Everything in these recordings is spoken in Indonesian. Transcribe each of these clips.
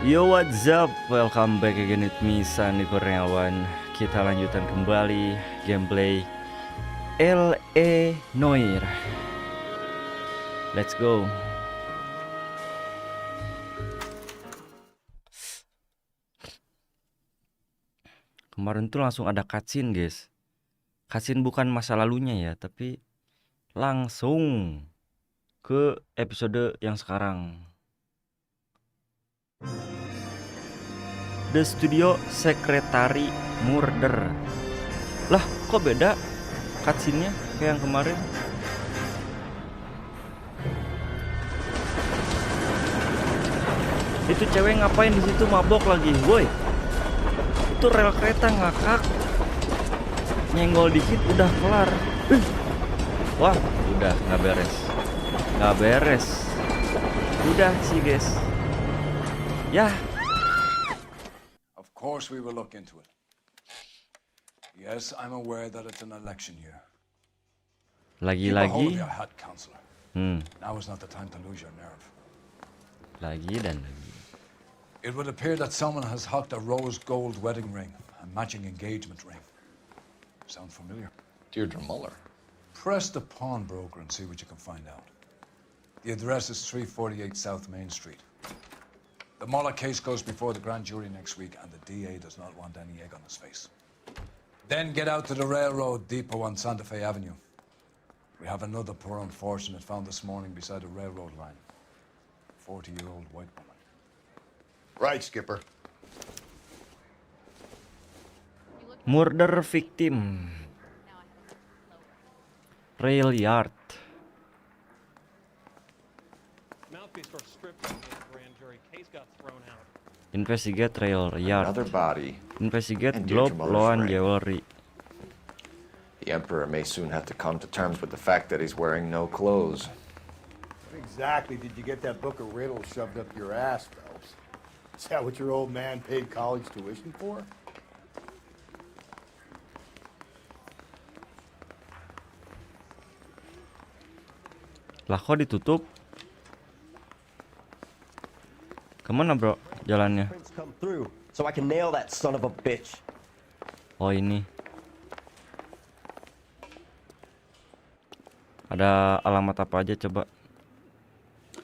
Yo, what's up? Welcome back again with me, Kurniawan. Kita lanjutkan kembali gameplay LA Noire. Let's go. Kemarin tuh langsung ada cutscene, guys. Cutscene bukan masa lalunya ya, tapi langsung ke episode yang sekarang. The Studio Secretary Murder. Lah, kok beda cutscene-nya kayak yang kemarin? Itu cewek ngapain di situ mabok lagi, woi? Itu rel kereta ngakak. Nyenggol dikit udah kelar. Wah, udah nggak beres. Nggak beres. Udah sih, guys. Ya. Of course we will look into it. Yes, I'm aware that it's an election year. Lagi-lagi. Now is not the time to lose your nerve. Lagi dan lagi. It would appear that someone has hocked a rose gold wedding ring and matching engagement ring. Sound familiar? Deirdre Muller. Press the pawnbroker and see what you can find out. The address is 348 South Main Street. The Muller case goes before the grand jury next week, and the DA does not want any egg on his face. Then get out to the railroad depot on Santa Fe Avenue. We have another poor unfortunate found this morning beside a railroad line. 40-year-old white woman. Right, Skipper. Murder victim. Rail yard. Investigate rail yard. Another body. Investigate And globe, Deirdre Muller's lawn, ring. jewelry. The Emperor may soon have to come to terms with the fact that he's wearing no clothes. What exactly did you get that book of riddles shoved up your ass, Phelps? Is that what your old man paid college tuition for? Lah kok ditutup? Kemana bro jalannya? Come through, so I can nail that son of a bitch. Oh ini. Ada alamat apa aja coba?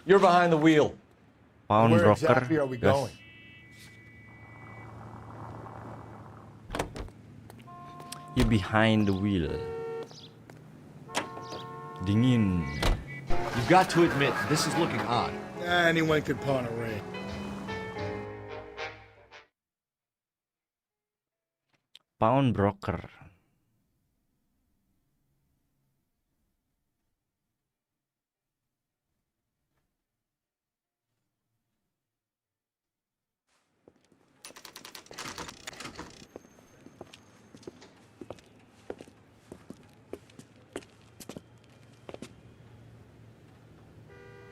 You're behind the wheel. Pound Where broker. exactly are we Yes. going? You behind the wheel. Dingin. You've got to admit, this is looking odd. Anyone could pawn a ring. Pound broker.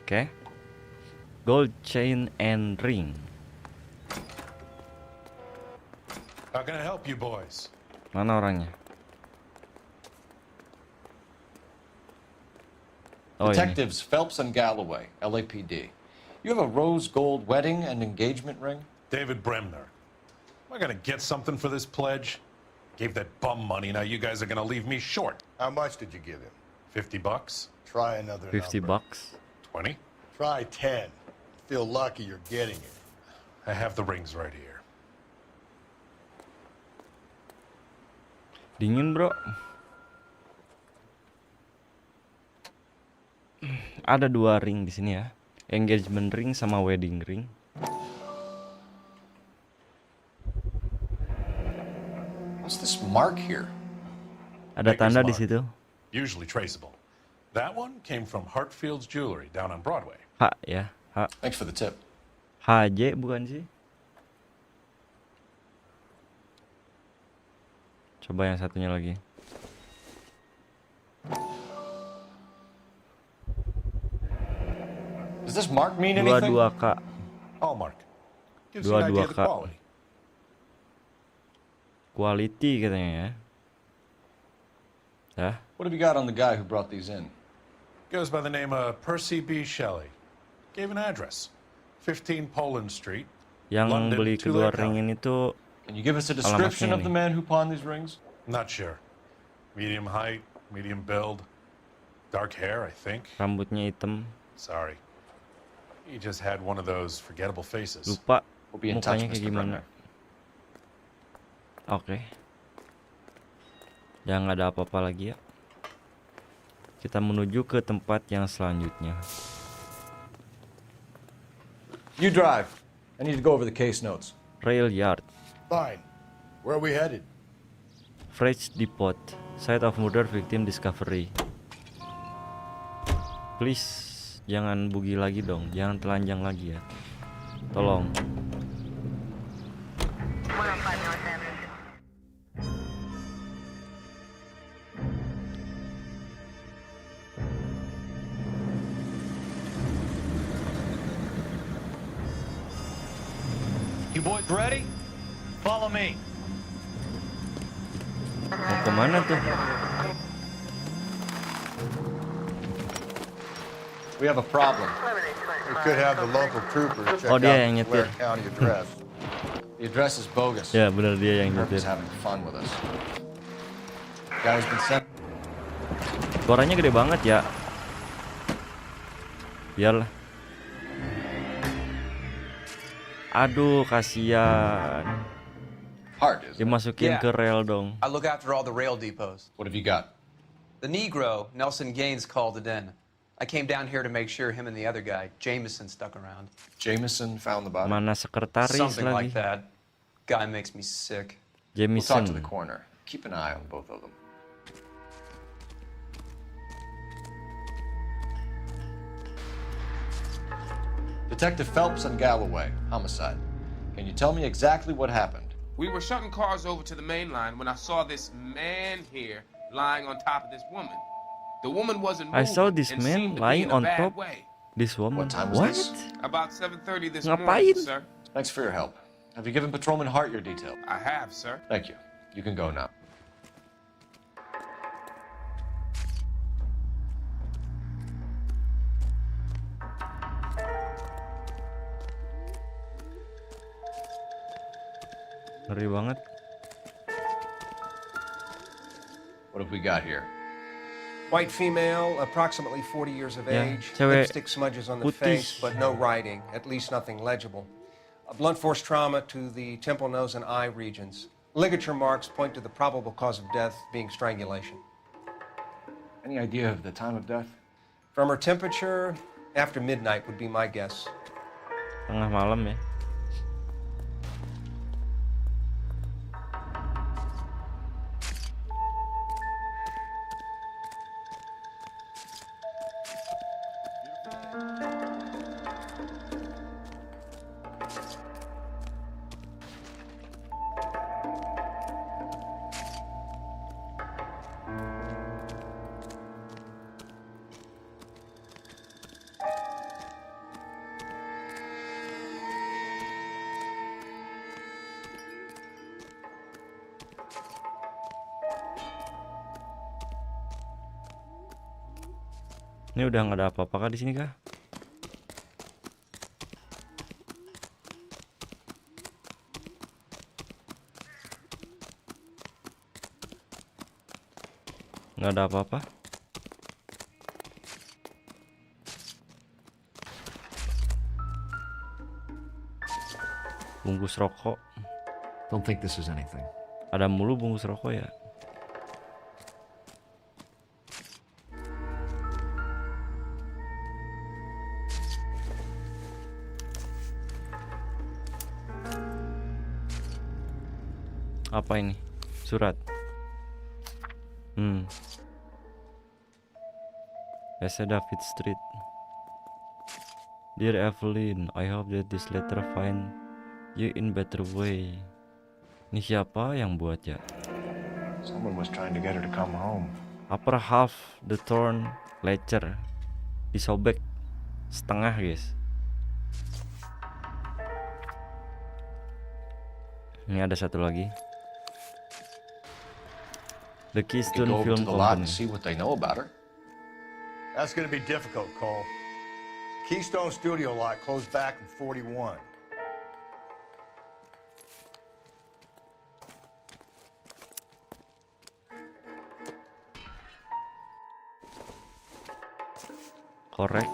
Oke. Gold chain and ring. How can I help you boys? Mana orangnya? Oh, ini. Detectives Phelps and Galloway, LAPD. You have a rose gold wedding and engagement ring? David Bremner. Am I gonna get something for this pledge? Gave that bum money, now you guys are gonna leave me short. How much did you give him? $50? Try another 50 number. bucks. 20? Try 10. Feel lucky you're getting it. I have the rings right here. Dingin bro. Ada 2 ring di sini ya. Engagement ring sama wedding ring. What's this mark here? Ada Maker's tanda di mark. situ. Usually traceable. That one came from Hartfield's Jewelry down on Broadway. H ya. H. Thanks for the tip. HJ bukan sih? Coba yang satunya lagi. Does this mark mean anything? 22K. Hallmark. Gives you an idea of the 22K. quality. Quality katanya ya. Ya. What have you got on the guy who brought these in? Goes by the name of Percy B. Shelley. Gave an address. 15 Poland Street, Yang London beli to kedua their ring county. ini tuh Can you give us a description of ini. the man who pawned these rings? Not sure. Medium height, medium build, dark hair, I think. rambutnya hitam. Sorry. He just had one of those forgettable faces. Lupa We'll be in touch, mukanya kayak Mr. gimana. Brenner. Oke. Ya nggak ada apa-apa lagi ya. Kita menuju ke tempat yang selanjutnya. You drive. I need to go over the case notes. Rail Yard, Fine. Where are we headed? Freight Depot, Site of Murder Victim Discovery. Please, jangan bugi lagi dong, jangan telanjang lagi ya. Tolong. You boys ready? Follow me. Mau kemana tuh? We have a problem. We could have the local troopers check Oh, dia out yang the nyetir. Blair County address. The address is bogus. Ya bener dia yang Murphy's nyetir. having fun with us. Guy has been sent. Suaranya gede banget ya. Biarlah. Aduh, kasihan. Hard, isn't it? Dimasukin Yeah. ke rel dong. I look after all the rail depots. What have you got? The Negro, Nelson Gaines, called it in. I came down here to make sure him and the other guy, Jameson, stuck around. Jameson found the body. Mana sekretaris Something lagi? like that. Guy makes me sick. We'll talk to Jameson. the coroner. Keep an eye on both of them. Detective Phelps and Galloway, homicide. Can you tell me exactly what happened? We were shutting cars over to the main line when I saw this man here lying on top of this woman. The woman wasn't moving I saw this and man seemed to be lying in a on bad top. way. This woman. What time was What? this? About 7:30 this Ngapain? morning, sir. Thanks for your help. Have you given Patrolman Hart your detail? I have, sir. Thank you. You can go now. Ngeri banget. What have we got here? White female, approximately 40 years of Yeah, age. cewek Lipstick smudges on the putih. face, but no writing, at least nothing legible. A blunt force trauma to the temple, nose, and eye regions. Ligature marks point to the probable cause of death being strangulation. Any idea of the time of death? From her temperature, after midnight would be my guess. Tengah malam ya. Ini udah nggak ada apa-apa kah di sini kah? Nggak ada apa-apa. Bungkus rokok. Don't think this is anything. Ada mulu bungkus rokok ya. Apa ini? Surat. Esa David Street. Dear Evelyn, I hope that this letter find you in better way. Ini siapa yang buat ya? Someone was trying to get her to come home. Upper half the torn ledger disobek setengah, guys. Ini ada satu lagi. The We could Keystone go over Film to the lot and Company. see what they know about her. That's going to be difficult, Cole. Keystone Studio lot closed back in 41. korek.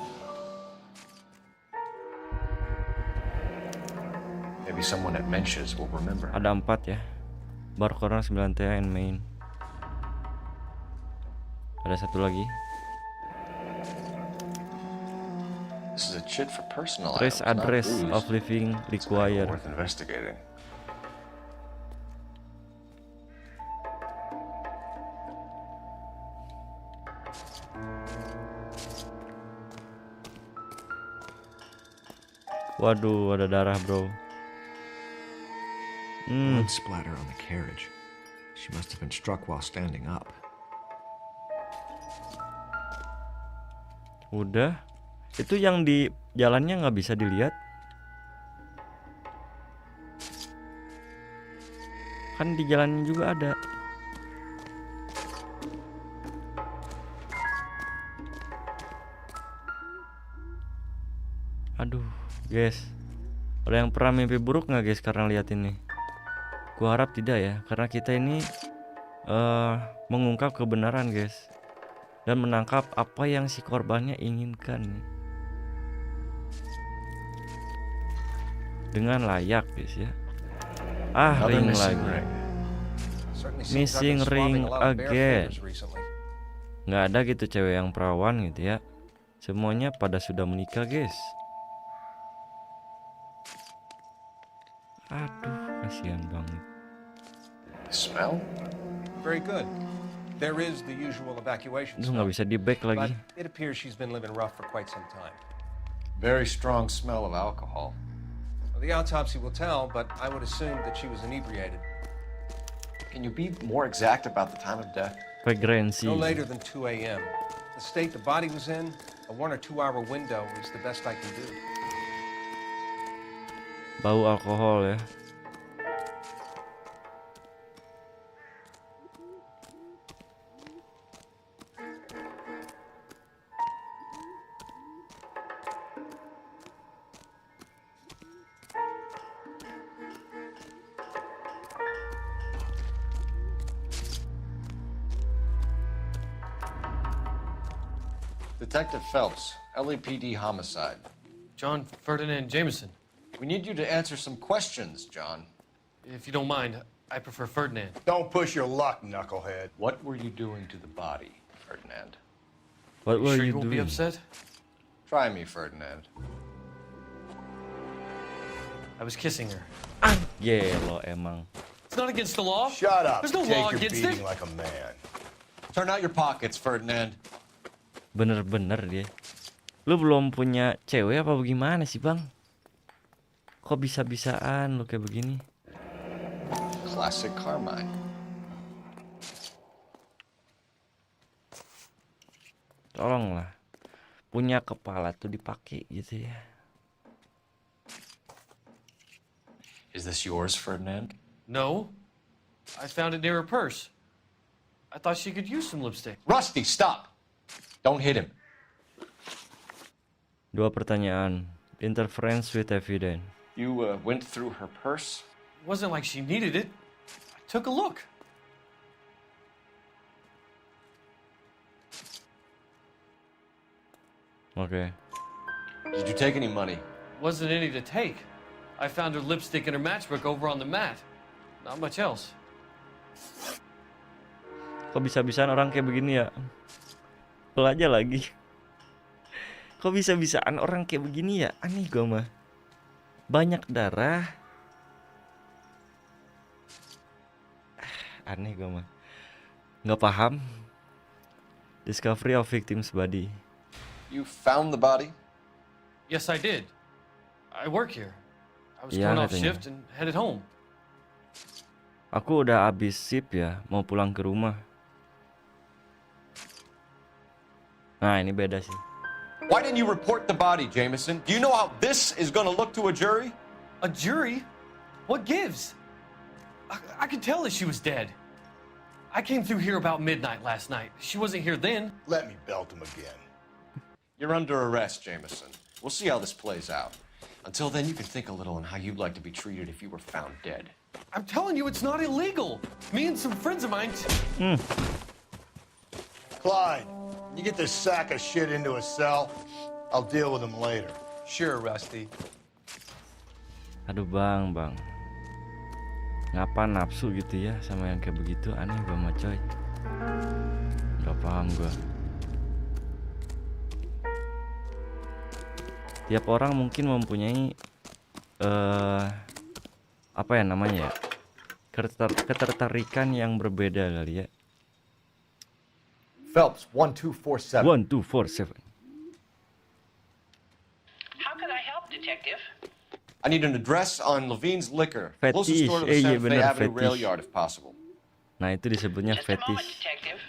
Maybe someone at Mensch's will remember. Ada 4 ya. Bar corner 9 TA and main. Ada 1 lagi. This is a chit for personal Trace items, not address booze. of living It's required. worth investigating. Waduh, ada darah, bro. Blood splatter on the carriage. She must have been struck while standing up. Udah. Itu yang di jalannya nggak bisa dilihat. Kan di jalannya juga ada. Aduh, guys. Ada yang pernah mimpi buruk nggak, guys, karena lihat ini? Gua harap tidak ya, karena kita ini mengungkap kebenaran, guys, dan menangkap apa yang si korbannya inginkan dengan layak, guys ya. Another Ring missing lagi. ring. Certainly seems Missing I've been swabbing ring a lot of bare again. fingers recently. Nggak ada gitu cewek yang perawan gitu ya. Semuanya pada sudah menikah, guys. Aduh, kasihan banget. Smell? Very good. There is the usual evacuation Itu nggak smell, bisa di back but lagi. it appears she's been living rough for quite some time. Very strong smell of alcohol. Well, the autopsy will tell, but I would assume that she was inebriated. Can you be more exact about the time of death? Fragrancy. No later than 2 a.m. The state the body was in, a 1 or 2 hour window is the best I can do. Bau alkohol ya. Detective Phelps, LAPD Homicide. John Ferdinand Jameson. We need you to answer some questions, John. If you don't mind, I prefer Ferdinand. Don't push your luck, knucklehead. What were you doing to the body, Ferdinand? What were Sure you you won't be doing? upset? Try me, Ferdinand. I was kissing her. Yeah, lo emang. It's not against the law. Shut up. There's no Take law your against beating it. like a man. Turn out your pockets, Ferdinand. Bener-bener dia. Lu belum punya cewek apa bagaimana sih, Bang? Kok bisa-bisaan lu kayak begini? Classic Carmine. Tolonglah. Punya kepala tuh dipakai gitu ya. Is this yours, Ferdinand? No. I found it near her purse. I thought she could use some lipstick. Rusty, stop! Don't hit him. 2 pertanyaan. Interference with evidence. You went through her purse? It wasn't like she needed it. I took a look. Oke. Did you take any money? Wasn't any to take. I found her lipstick and her matchbook over on the mat. Not much else. Kok bisa-bisaan orang kayak begini ya? Lo aja lagi. Kok bisa-bisaan orang kayak begini ya? Aneh gue mah. Banyak darah. Aneh gue mah. Nggak paham. Discovery of victim's body. You found the body? Yes, I did. I work here. I was Yeah, going off katanya. shift and headed home. Aku udah habis shift ya, mau pulang ke rumah. Nah, ini beda sih. Why didn't you report the body, Jameson? Do you know how this is going to look to a jury? A jury? What gives? I could tell that she was dead. I came through here about midnight last night. She wasn't here then. Let me belt him again. You're under arrest, Jameson. We'll see how this plays out. Until then, you can think a little on how you'd like to be treated if you were found dead. I'm telling you, it's not illegal. Me and some friends of mine. Clyde, You get this sack of shit into a cell, I'll deal with him later. Sure, Rusty. Aduh bang. Ngapa nafsu gitu ya sama yang kayak begitu? Aneh banget coy. Gak paham gua. Tiap orang mungkin mempunyai apa ya namanya ya, ketertarikan yang berbeda kali ya. Phelps, 1247. 1247. How can I help, Detective? I need an address on Levine's Liquor. Closest Fetish. store to the Iya, Santa Fe bener, Avenue rail fetish. yard if possible. Nah itu disebutnya Just a moment, fetish. Detective.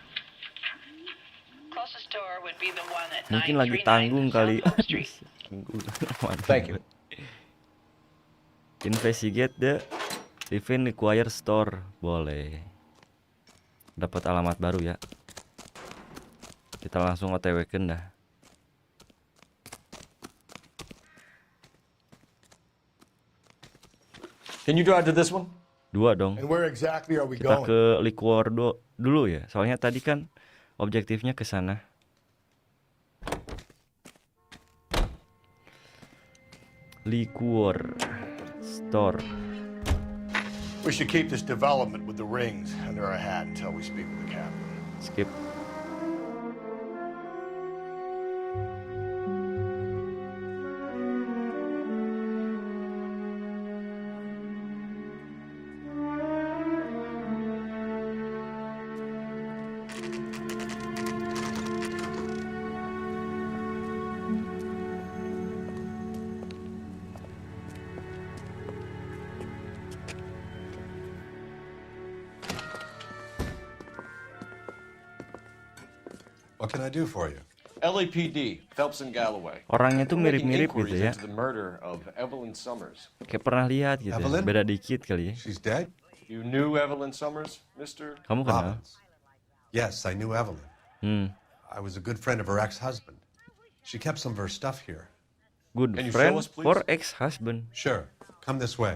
Closest store would be the one at Mungkin lagi 939 tanggung kali. South Hope Street. Thank you. Investigate the Levine Liquor Store. Boleh. Dapat alamat baru ya. Kita langsung OTW-kan dah. Can you drive to this one? 2 dong. And where exactly are we Kita going? ke Liquor dulu ya. Soalnya tadi kan objektifnya ke sana. Liquor Store. We should keep this development with the rings under our hat until we speak with the captain. Skip. What can I do for you? LAPD, Phelps and Galloway. Orangnya tuh We're making mirip-mirip inquiries gitu ya. into the murder of Evelyn Summers. Kayak pernah lihat gitu ya. Evelyn? Beda dikit kali ya. She's dead? You knew Evelyn Summers, Mr. Kamu kenal? Robbins. Yes, I knew Evelyn. I was a good friend of her ex-husband. She kept some of her stuff here. Good Can you friend show us, please? for ex-husband. Sure. Come this way.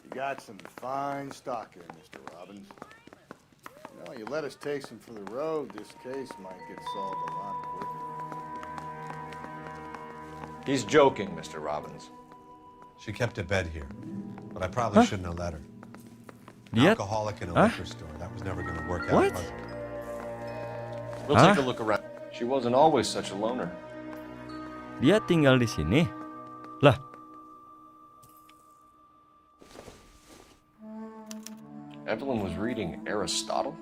You got some fine stock here, Mr. Robbins. You know, you let us take some for the road, this case might get solved a lot quicker. He's joking, Mr. Robbins. She kept a bed here, but I probably shouldn't have let her. An Dia alcoholic in a Huh? liquor store. That was never going to work out. What? was it? We'll take a look around. She wasn't always such a loner. Dia tinggal di sini. Lah, Evelyn was reading Aristotle?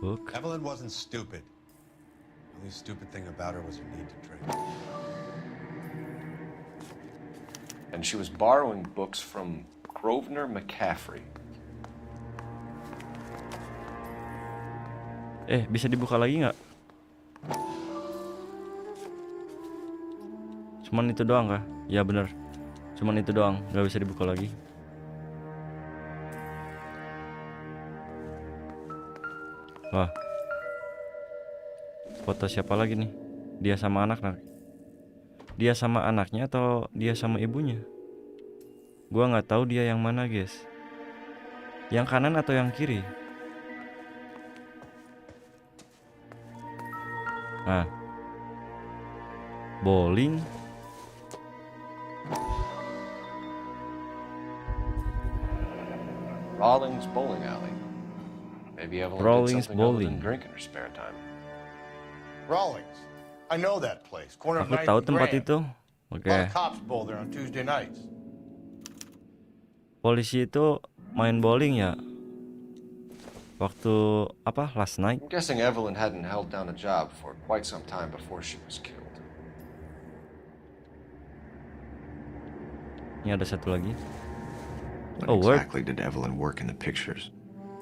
book. Evelyn wasn't stupid. The only stupid thing about her was her need to drink. And she was borrowing books from Grosvenor McCaffrey. Bisa dibuka lagi nggak? Cuman itu doang kah? Ya bener. Cuman itu doang, nggak bisa dibuka lagi. Wah. Foto siapa lagi nih? Dia sama Dia sama anaknya atau dia sama ibunya? Gua nggak tahu dia yang mana, guys. Yang kanan atau yang kiri? Nah. Bowling. Rawlings Bowling Alley. Maybe Evelyn Rawlings did something other Bowling. than drink in her spare time. Rawlings. I know that place. Corner of Aku 9th tahu and tempat Grand. itu. A Oke. lot of cops bowl there on Tuesday nights. Polisi itu main bowling ya. Waktu apa? Last night. I'm guessing Evelyn hadn't held down a job for quite some time before she was killed. Ini ada satu lagi. What Oh, work. exactly did Evelyn work in the pictures?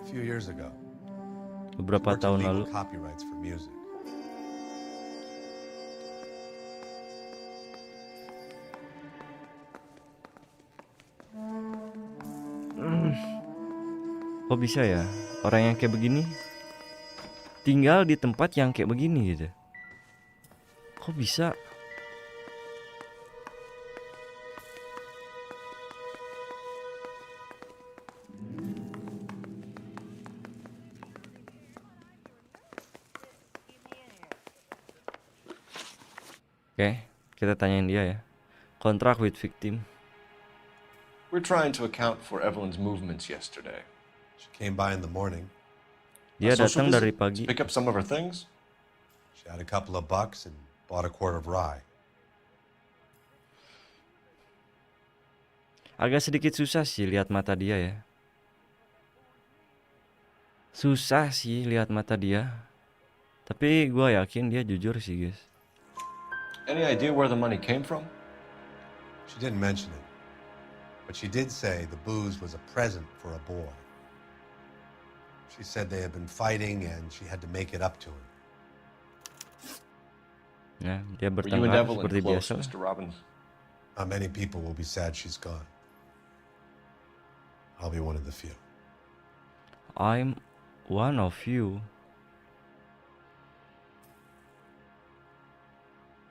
A few years ago. Beberapa Worked tahun legal lalu. copyrights for music. Kok bisa ya? Orang yang kayak begini tinggal di tempat yang kayak begini gitu. Kok bisa? Oke, kita tanyain dia ya. Contract with victim. We're trying to account for Evelyn's movements yesterday. She came by in the morning. Dia A social datang dari visit pagi. to pick up some of her things? She had a couple of bucks and bought a quart of rye. Agak sedikit susah sih lihat mata dia ya. Susah sih lihat mata dia. Tapi gue yakin dia jujur sih guys. Any idea where the money came from? She didn't mention it, but she did say the booze was a present for a boy. She said they had been fighting and she had to make it up to him. Ya, dia Were you and bertengkar Evelyn seperti close, biasa. Mr. Robbins? Not many people will be sad she's gone. I'll be one of the few. I'm one of you.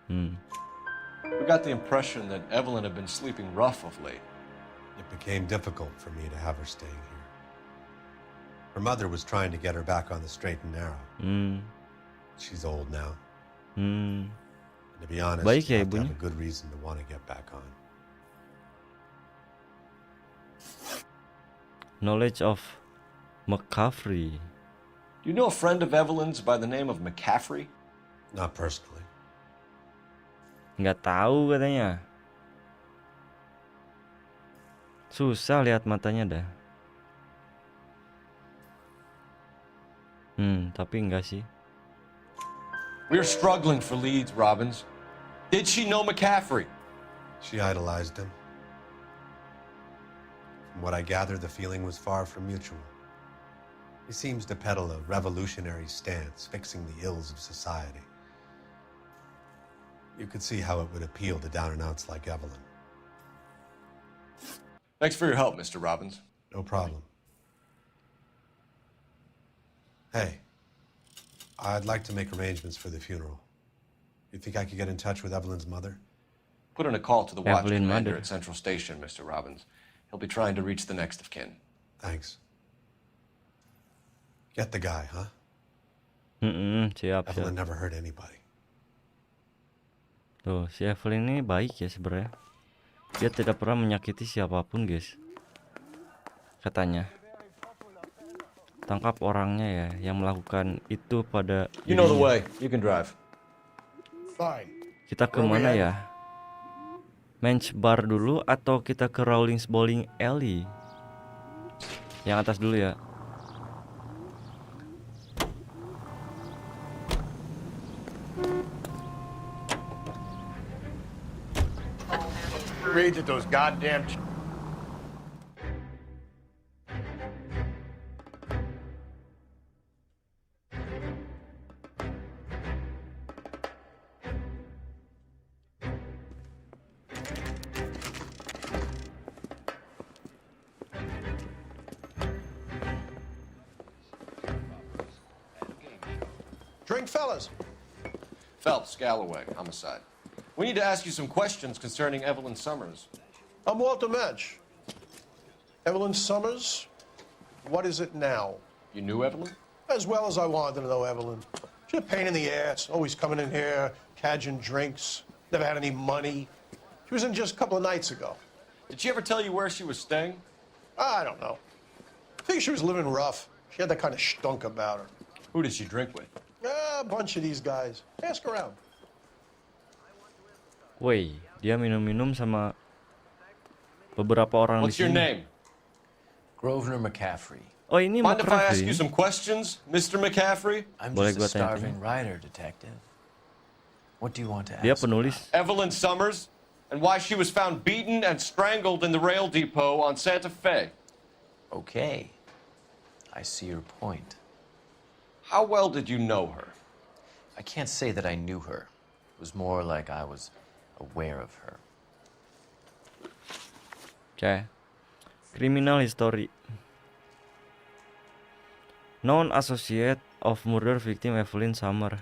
We got the impression that Evelyn had been sleeping rough of late. It became difficult for me to have her staying here. Her mother was trying to get her back on the straight and narrow. She's old now. And to be honest, Baik you ya have to have ibunya. a good reason to want to get back on. Knowledge of McCaffrey. Do you know a friend of Evelyn's by the name of McCaffrey? Not personally. Nggak tahu katanya. Susah lihat matanya dah. Tapi enggak sih. We're struggling for leads, Robbins. Did she know McCaffrey? She idolized him. From what I gather, the feeling was far from mutual. He seems to peddle a revolutionary stance, fixing the ills of society. You could see how it would appeal to down-and-outs like Evelyn. Thanks for your help, Mr. Robbins. No problem. Hey, I'd like to make arrangements for the funeral. You think I could get in touch with Evelyn's mother? Put in a call to the watch Evelyn commander Mother. at Central Station, Mr. Robbins. He'll be trying to reach the next of kin. Thanks. Get the guy, huh? Siap, Evelyn siap. never hurt anybody. Tuh, si Evelyn ini baik ya sebenarnya. Dia tidak pernah menyakiti siapapun, guys. Katanya. Tangkap orangnya ya yang melakukan itu pada You know the dirinya. way. You can drive. Fine. Kita kemana ya? Men's Bar dulu atau kita ke Rawlings Bowling Alley? Yang atas dulu ya. Rage at those goddamn. Drink, fellas. Phelps, Galloway, Homicide. We need to ask you some questions concerning Evelyn Summers. I'm Walter Mensch. Evelyn Summers, what is it now? You knew Evelyn? As well as I wanted to know Evelyn. She's a pain in the ass, always coming in here, cadging drinks, never had any money. She was in just a couple of nights ago. Did she ever tell you where she was staying? I don't know. I think she was living rough. She had that kind of stunk about her. Who did she drink with? A bunch of these guys. Ask around. Woi, dia minum-minum sama beberapa orang What's di your sini. name? Grosvenor McCaffrey. Oh, ini Mind if I ask you McCaffrey. some questions, Mr. McCaffrey? I'm Boleh just a gua tanya-tanya? starving writer, detective. What do you want to ask? Dia penulis. Evelyn Summers, and why she was found beaten and strangled in the rail depot on Santa Fe. Okay. I see your point. How well did you know her? I can't say that I knew her. It was more like I was aware of her. Oke. Criminal history. Known associate of murder victim Evelyn Summer.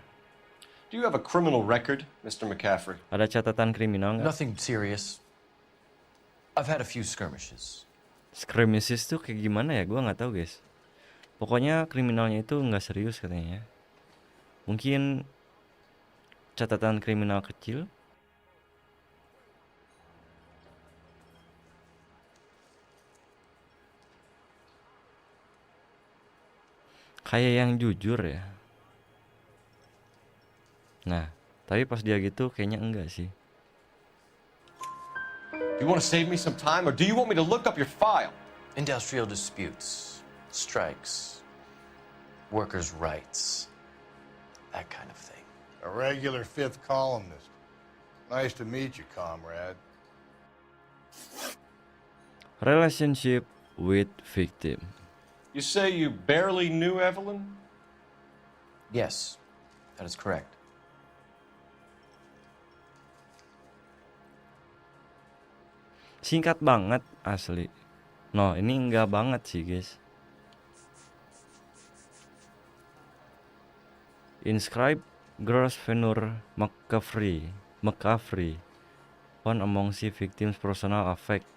Do you have a criminal record, Mr. McCaffrey? Ada catatan kriminal nggak? Nothing serious. I've had a few skirmishes. Skirmishes tuh kayak gimana ya? Gua nggak tahu guys. Pokoknya kriminalnya itu nggak serius katanya. Mungkin catatan kriminal kecil. Kayak yang jujur ya. Nah, tapi pas dia gitu kayaknya enggak sih. You want to save me some time, or do you want me to look up your file? Industrial disputes, strikes, workers' rights, that kind of thing. A regular fifth columnist. Nice to meet you, comrade. Relationship with victim. You say you barely knew Evelyn? Yes, that is correct. Singkat banget asli. No, ini enggak banget sih guys. Inscribe Gross Venur McCaffrey, one among the victim's personal affect.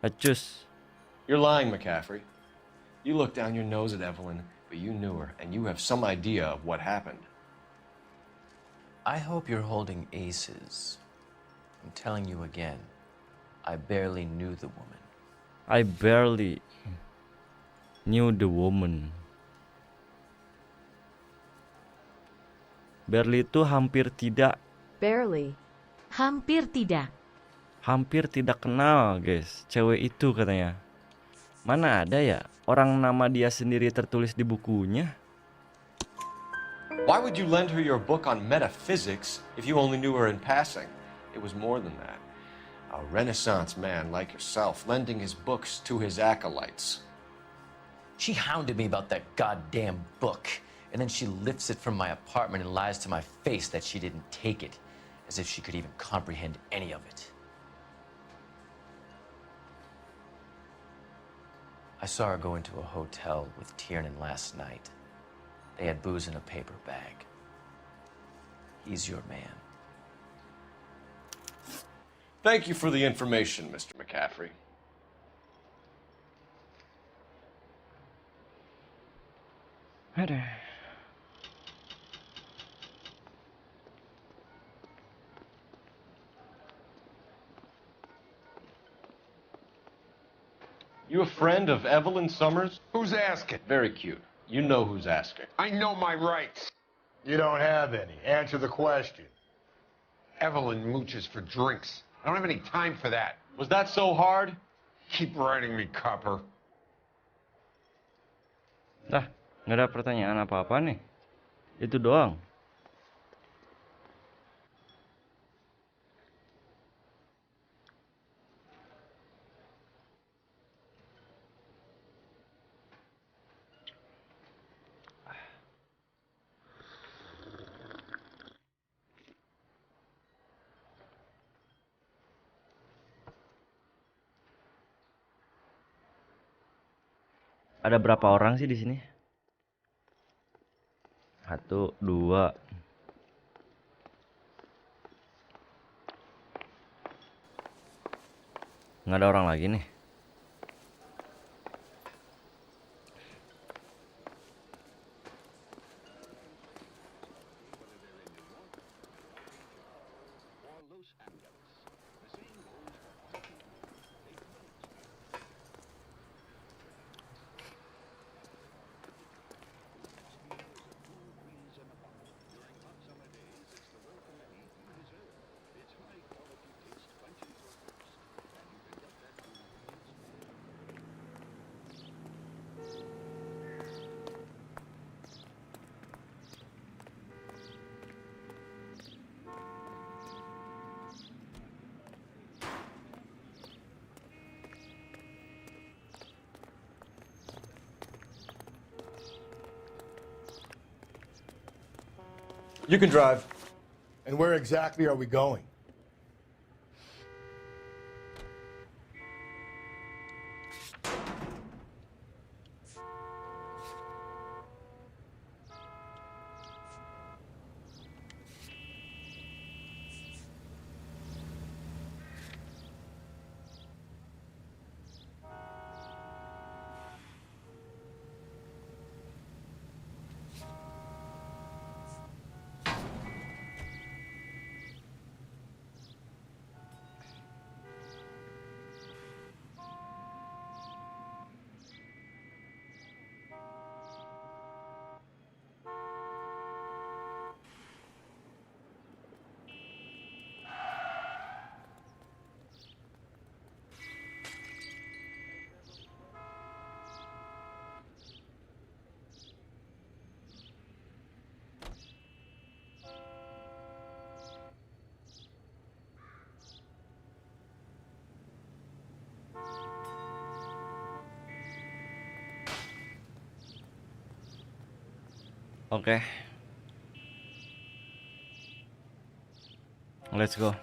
Accuse. You're lying, McCaffrey. You looked down your nose at Evelyn, but you knew her, and you have some idea of what happened. I hope you're holding aces. I'm telling you again, I barely knew the woman. I barely knew the woman. Barely itu hampir tidak. Barely. Hampir tidak. Hampir tidak kenal guys, cewek itu katanya. Mana ada ya orang nama dia sendiri tertulis di bukunya. Why would you lend her your book on metaphysics if you only knew her in passing? It was more than that. A Renaissance man like yourself lending his books to his acolytes. She hounded me about that goddamn book, and then she lifts it from my apartment and lies to my face that she didn't take it, as if she could even comprehend any of it. I saw her go into a hotel with Tiernan last night. They had booze in a paper bag. He's your man. Thank you for the information, Mr. McCaffrey. Aduh. You a friend of Evelyn Summers? Who's asking? Very cute. You know who's asking. I know my rights. You don't have any. Answer the question. Evelyn mooches for drinks. I don't have any time for that. Was that so hard? Keep writing me, copper. Dah, nggak ada pertanyaan apa-apa nih. Itu doang. Ada berapa orang sih di sini? 1, 2. Nggak ada orang lagi nih. You can drive. And where exactly are we going? Oke. Let's go.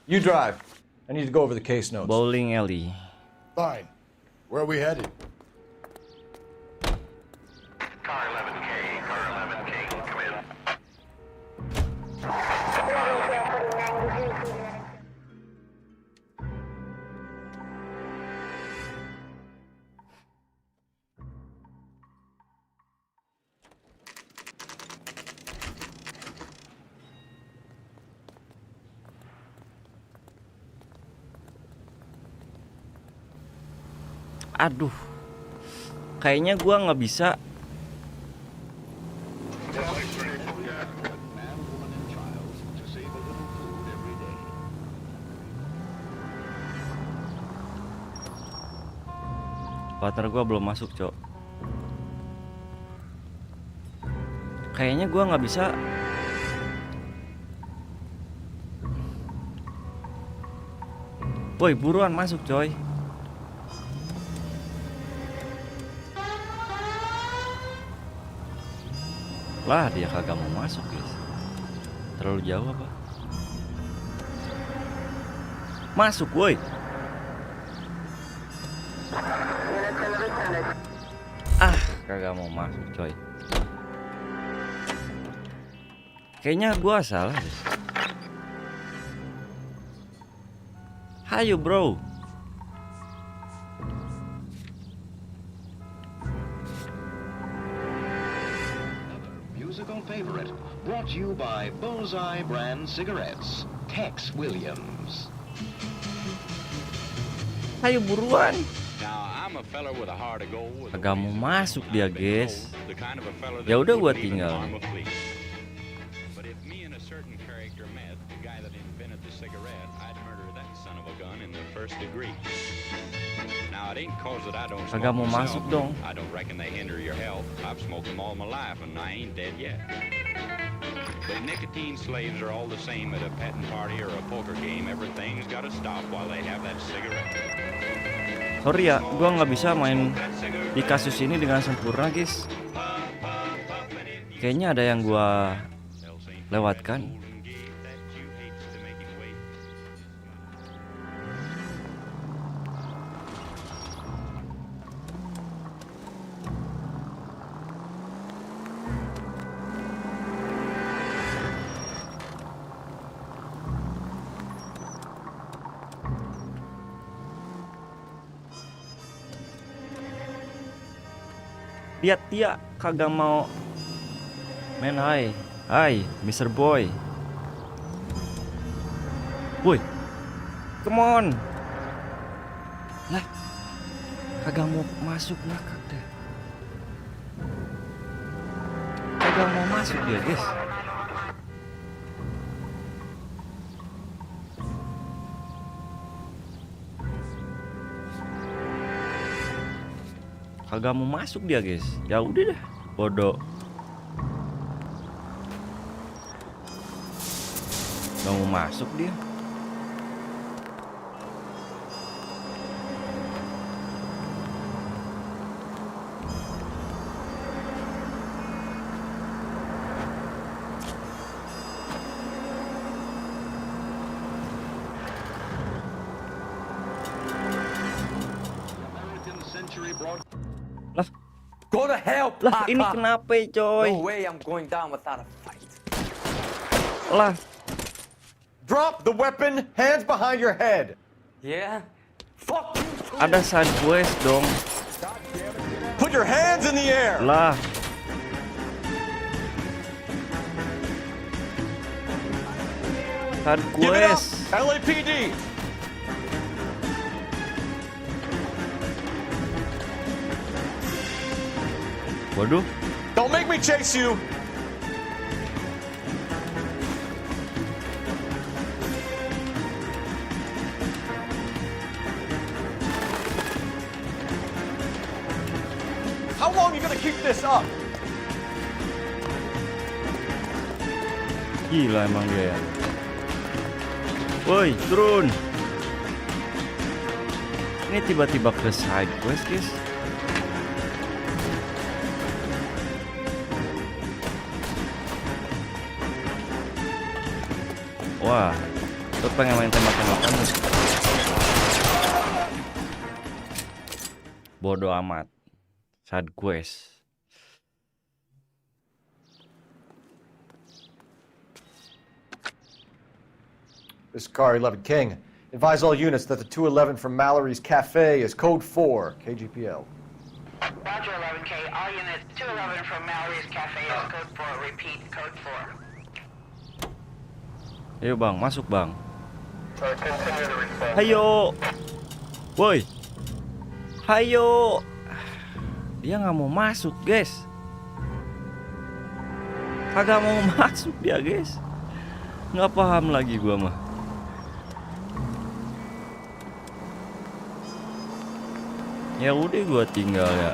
You drive. I need to go over the case notes. Bowling alley. Fine. Where are we headed? Aduh, kayaknya gua nggak bisa. Partner gua belum masuk, Cok. Kayaknya gua nggak bisa. Woi, buruan masuk, coy. Lah, dia kagak mau masuk, guys. Terlalu jauh apa? Masuk, woi. Ah, kagak mau masuk, coy. Kayaknya gua salah deh. Hayo, bro. Favorite, brought to you by Bullseye brand cigarettes. Tex Williams. Ayo buruan. Agak mau masuk dia, guys. Ya udah gua tinggal. Agak mau masuk dong. But nicotine slaves are all the same at a petting party or a poker game. Everything's got to stop while they have that cigarette. Sorry ya, gua nggak bisa main di kasus ini dengan sempurna, guys. Kayaknya ada yang gua lewatkan. Lihat dia kagak mau main. Hai Mr. Boy. Woi, come on. Lah, kagak mau masuk, ngakak deh. Kagak mau masuk dia, guys. Kagak mau masuk dia, guys. Ya udah dah, bodoh. Gak mau masuk dia. Lah, go to hell, lah ini kenapa, coy? No way I'm going down without a fight. Lah, drop the weapon, hands behind your head. Yeah. Fuck you. Ada side quest dong. Put your hands in the air. Lah. Side quest. LAPD. Waduh. Don't make me chase you. How long are you gonna keep this up? Gila emang dia ya. Woi, turun. Ini tiba-tiba ke side quest, guys. Wah, lu pengen main tembak-tembakan nih. Bodoh amat. Side quest. This is Car 11 King. Advise all units that the 211 from Mallory's Cafe is code 4, KGPL. Roger, 11K. All units, 211 from Mallory's Cafe is code 4. Repeat, code 4. Ayo bang, masuk bang. Hayo. Woi. Hayo. Dia nggak mau masuk, guys. Kagak mau masuk dia, guys. Nggak paham lagi gua mah. Ya udah gua tinggal ya.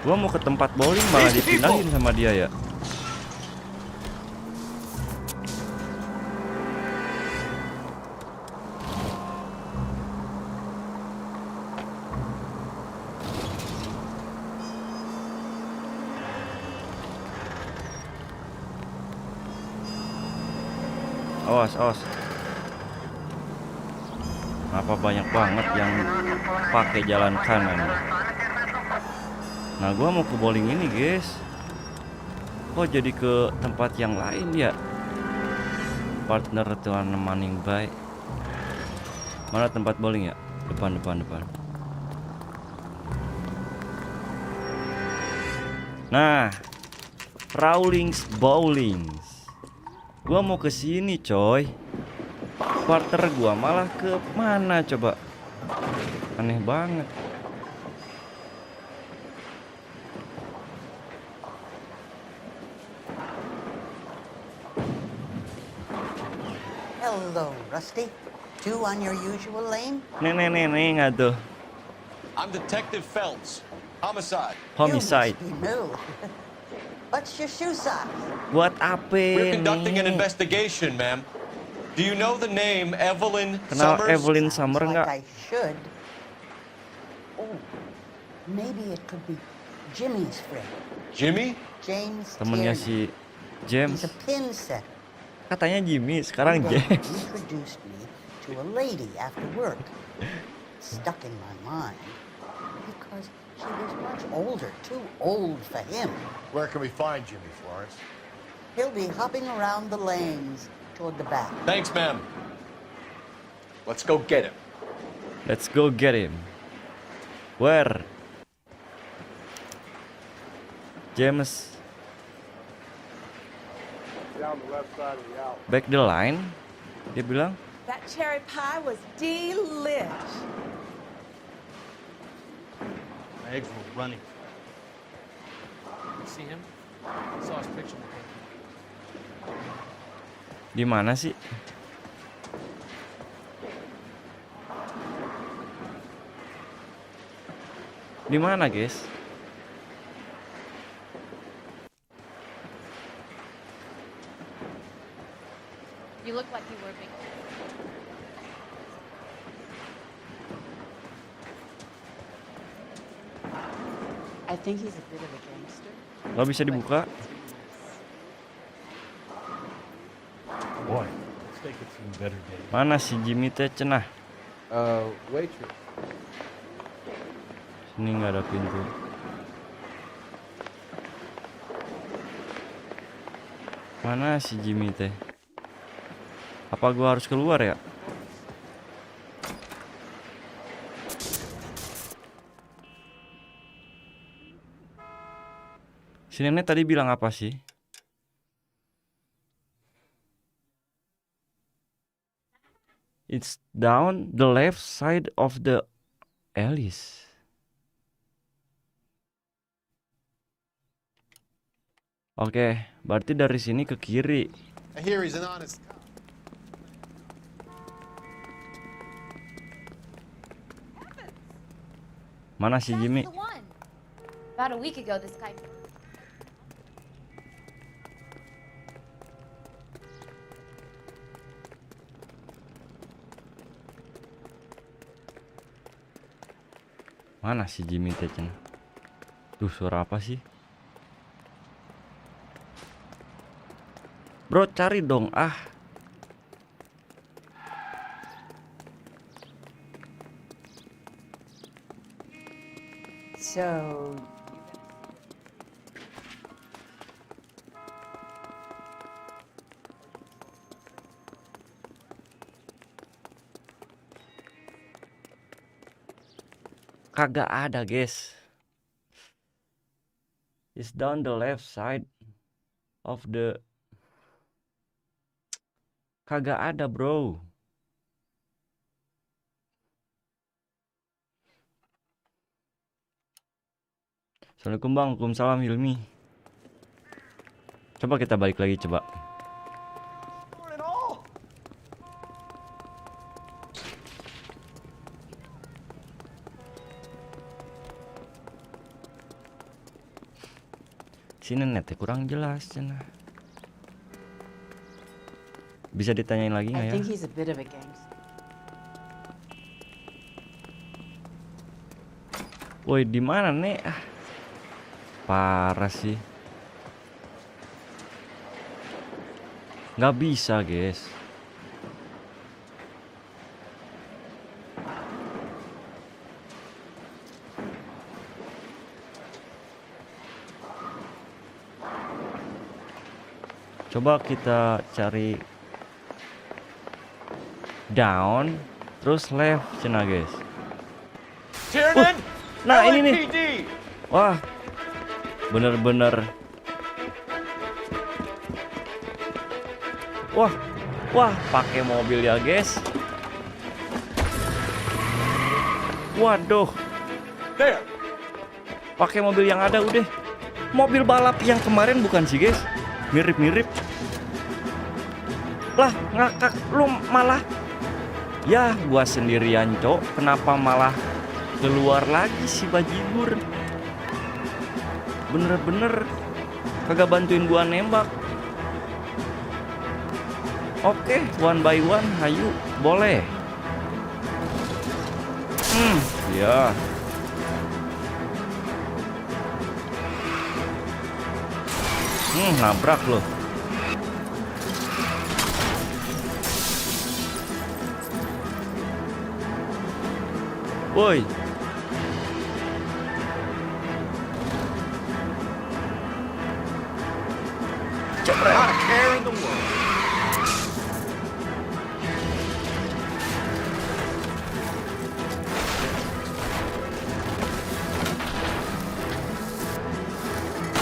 Gua mau ke tempat bowling malah dipindahin sama dia ya. Awas, awas. Apa banyak banget yang pakai jalan kanan. Nah, gua mau ke bowling ini, guys. Kok jadi ke tempat yang lain ya? Partner tuan nemaning baik. Mana tempat bowling ya? Depan. Nah, Rawlings Bowlings. Gua mau ke sini, coy. Partner gua malah ke mana coba? Aneh banget. Hello, Rusty. Two on your usual lane? Nih, aduh. I'm Detective Phelps. Homicide. Homicide. You must be new. What's your shoe size? Buat apa We're conducting an nih? investigation, ma'am. Do you know the name Evelyn Kenal Summers? Evelyn Summer Like nggak? I should. Oh, maybe it could be Jimmy's friend. Jimmy? James Temennya Tierney. si James. He's a pin setter. Katanya Jimmy, sekarang One day he James. introduced me to a lady after work. Stuck in my mind because she was much older, too old for him. Where can we find Jimmy, Florence? He'll be hopping around the lanes toward the back. Thanks, ma'am. Let's go get him. Let's go get him. Where? James. Down the left side of the alley. Back the line. Dia bilang. That cherry pie was delish. My eggs were running. See him? I saw his picture in the paper. Di mana sih? Di mana, guys? You look like you were a big. I think he's a bit of a gangster. Gak bisa dibuka. Boy, let's make it seem better days. Mana si Jimmy teh cenah? Waitress. Sini nggak ada pintu. Mana si Jimmy teh? Apa gua harus keluar ya? Si nenek tadi bilang apa sih? It's down the left side of the alleys. Oke, berarti dari sini ke kiri. I hear he's an honest cop. Mana si Jimmy? The one. About a week ago, this guy. Mana si Jimmy Techen? Tuh suara apa sih? Bro cari dong ah. So, Kagak ada guys. It's down the left side of the. Kagak ada bro. Assalamualaikum bang. Waalaikumsalam Hilmi. Coba kita balik lagi coba. Sini netnya kurang jelas cina. Bisa ditanyain lagi nggak I ya? think he's a bit of a gangster. Woi di mana nek? Ah, parah sih. Nggak bisa guys. Coba kita cari down terus left cina guys. Nah ini nih. Wah bener-bener. Wah pakai mobil ya guys. Waduh. Pakai mobil yang ada udah. Mobil balap yang kemarin bukan sih guys? Mirip-mirip. Lah ngakak lu malah. Ya gua sendirian cok. Kenapa malah keluar lagi si bajibur? Bener-bener kagak bantuin gua nembak. Oke, one by one, hayu, boleh. Ya. Nabrak loh. Woi.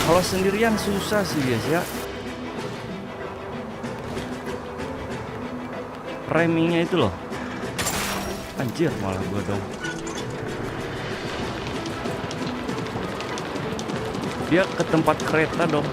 Kalau sendirian susah sih guys ya. Framingnya itu loh. Anjir malah gua dong. Dia ke tempat kereta dong.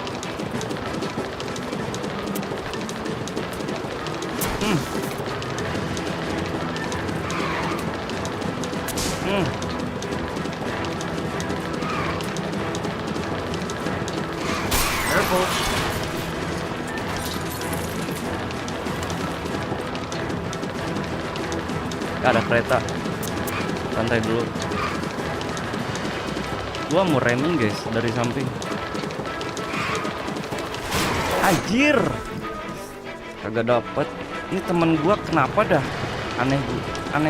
Careful. Gak ada kereta. Santai dulu. Gua mau reming guys dari samping. Anjir. Kagak dapet. Ini temen gua kenapa dah? Aneh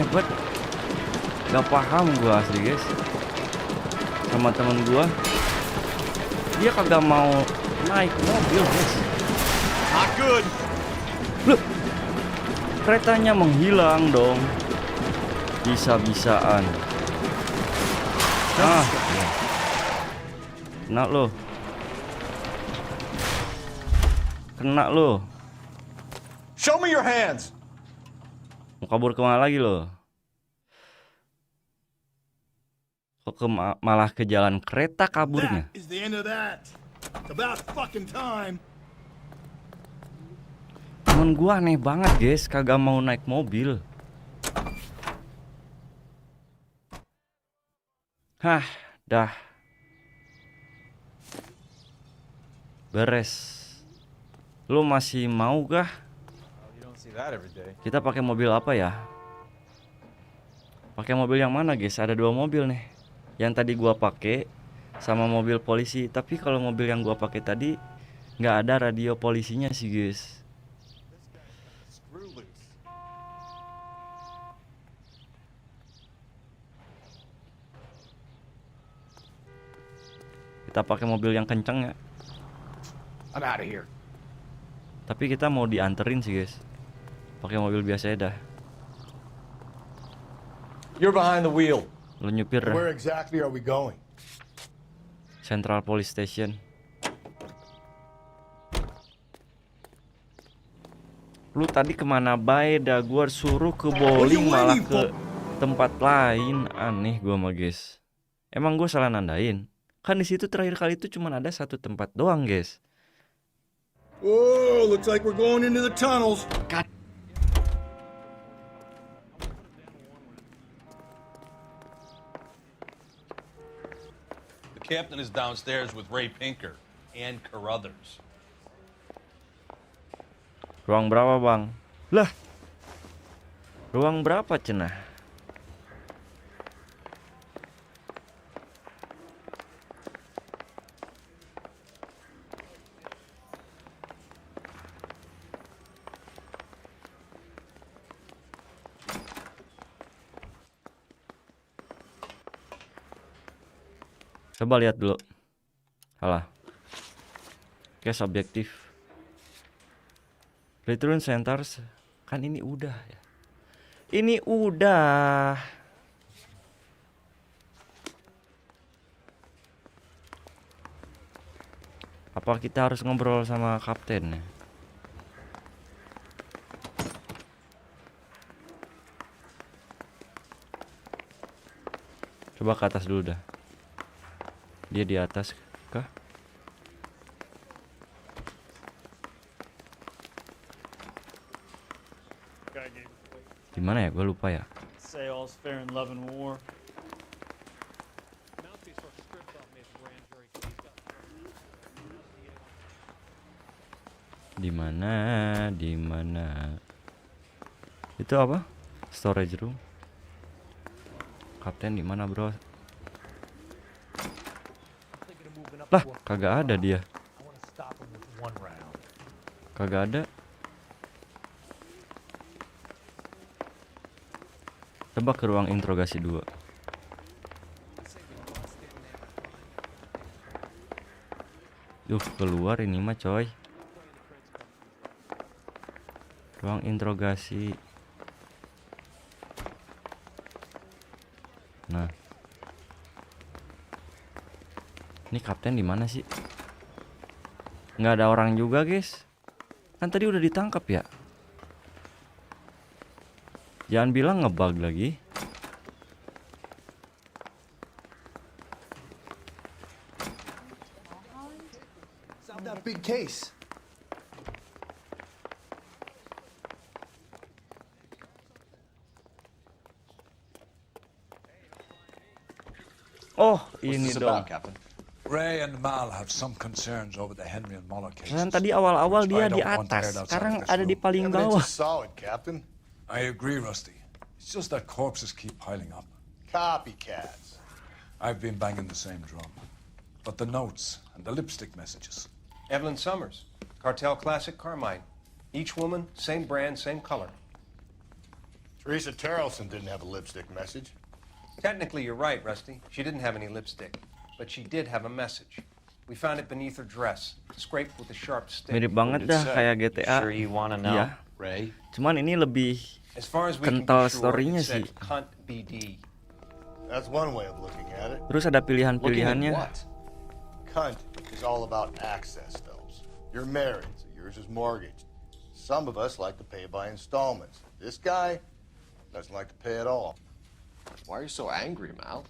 banget. Gak paham gua asli guys. Sama temen gua. Dia kagak mau naik mobil guys. Not good. Loh. Keretanya menghilang dong. Bisa-bisaan. Kena lo. Kena lo. Show me your hands. Mau kabur kemana lagi lo? Kok malah ke jalan kereta kaburnya? Temen gua aneh banget guys, kagak mau naik mobil. Hah, dah. Beres. Lo masih mau kah? Kita pakai mobil apa ya? Pakai mobil yang mana guys? Ada dua mobil nih. yang tadi gua pakai sama mobil polisi. Tapi kalau mobil yang gua pakai tadi nggak ada radio polisinya sih guys. Kita pakai mobil yang kenceng ya. I'm out of here. Tapi kita mau dianterin sih guys. Pakai mobil biasa ya dah. You're behind the wheel. Lu nyupir dah. Where exactly are we going? Central Police Station. Lu tadi kemana bae dah? Gua suruh ke bowling malah ke tempat lain. Aneh gua mah guys. Emang gua salah nandain? Kan di situ terakhir kali itu cuma ada satu tempat doang guys. Whoa, looks like we're going into the tunnels. God. The captain is downstairs with Ray Pinker and Carruthers. Ruang berapa bang? Lah, ruang berapa cenah? Coba lihat dulu. Alah. Case objektif. Return centers. Kan ini udah ya. Ini udah. Apa kita harus ngobrol sama kapten ya? Coba ke atas dulu dah. Dia di atas kah? Gimana ya? Gue lupa ya. Say all's fair in love and war. Di mana? Itu apa? Storage room. Kapten di mana, bro? Lah, kagak ada dia. Kagak ada. Coba ke ruang interogasi 2. Keluar ini mah coy. Ruang interogasi. Nah. Ini kapten di mana sih? Nggak ada orang juga, guys. Kan tadi udah ditangkap ya. Jangan bilang ngebug lagi. Solve that big case. Oh, ini dong. Ray and Mal have some concerns over the Henry and Muller cases. Kan tadi awal-awal dia di atas, sekarang ada di paling bawah. Solid, Captain. I agree, Rusty. It's just that corpses keep piling up. Copycats. I've been banging the same drum. But the notes and the lipstick messages. Evelyn Summers, Cartel Classic Carmine. Each woman, same brand, same color. Teresa Terrelson didn't have a lipstick message. Technically, you're right, Rusty. She didn't have any lipstick. But she did have a message. We found it beneath her dress, scraped with a sharp stick. Mirip banget dah kayak GTA. Sure you wanna know, Iya. Ray? Cuman ini lebih As far as we can kental be sure, storynya it said sih. cunt BD. That's one way of looking at it. Terus ada pilihan-pilihannya. Cunt is all about access, Phelps. You're married, so yours is mortgaged. Some of us like to pay by installments. This guy doesn't like to pay at all. Why are you so angry, Mal?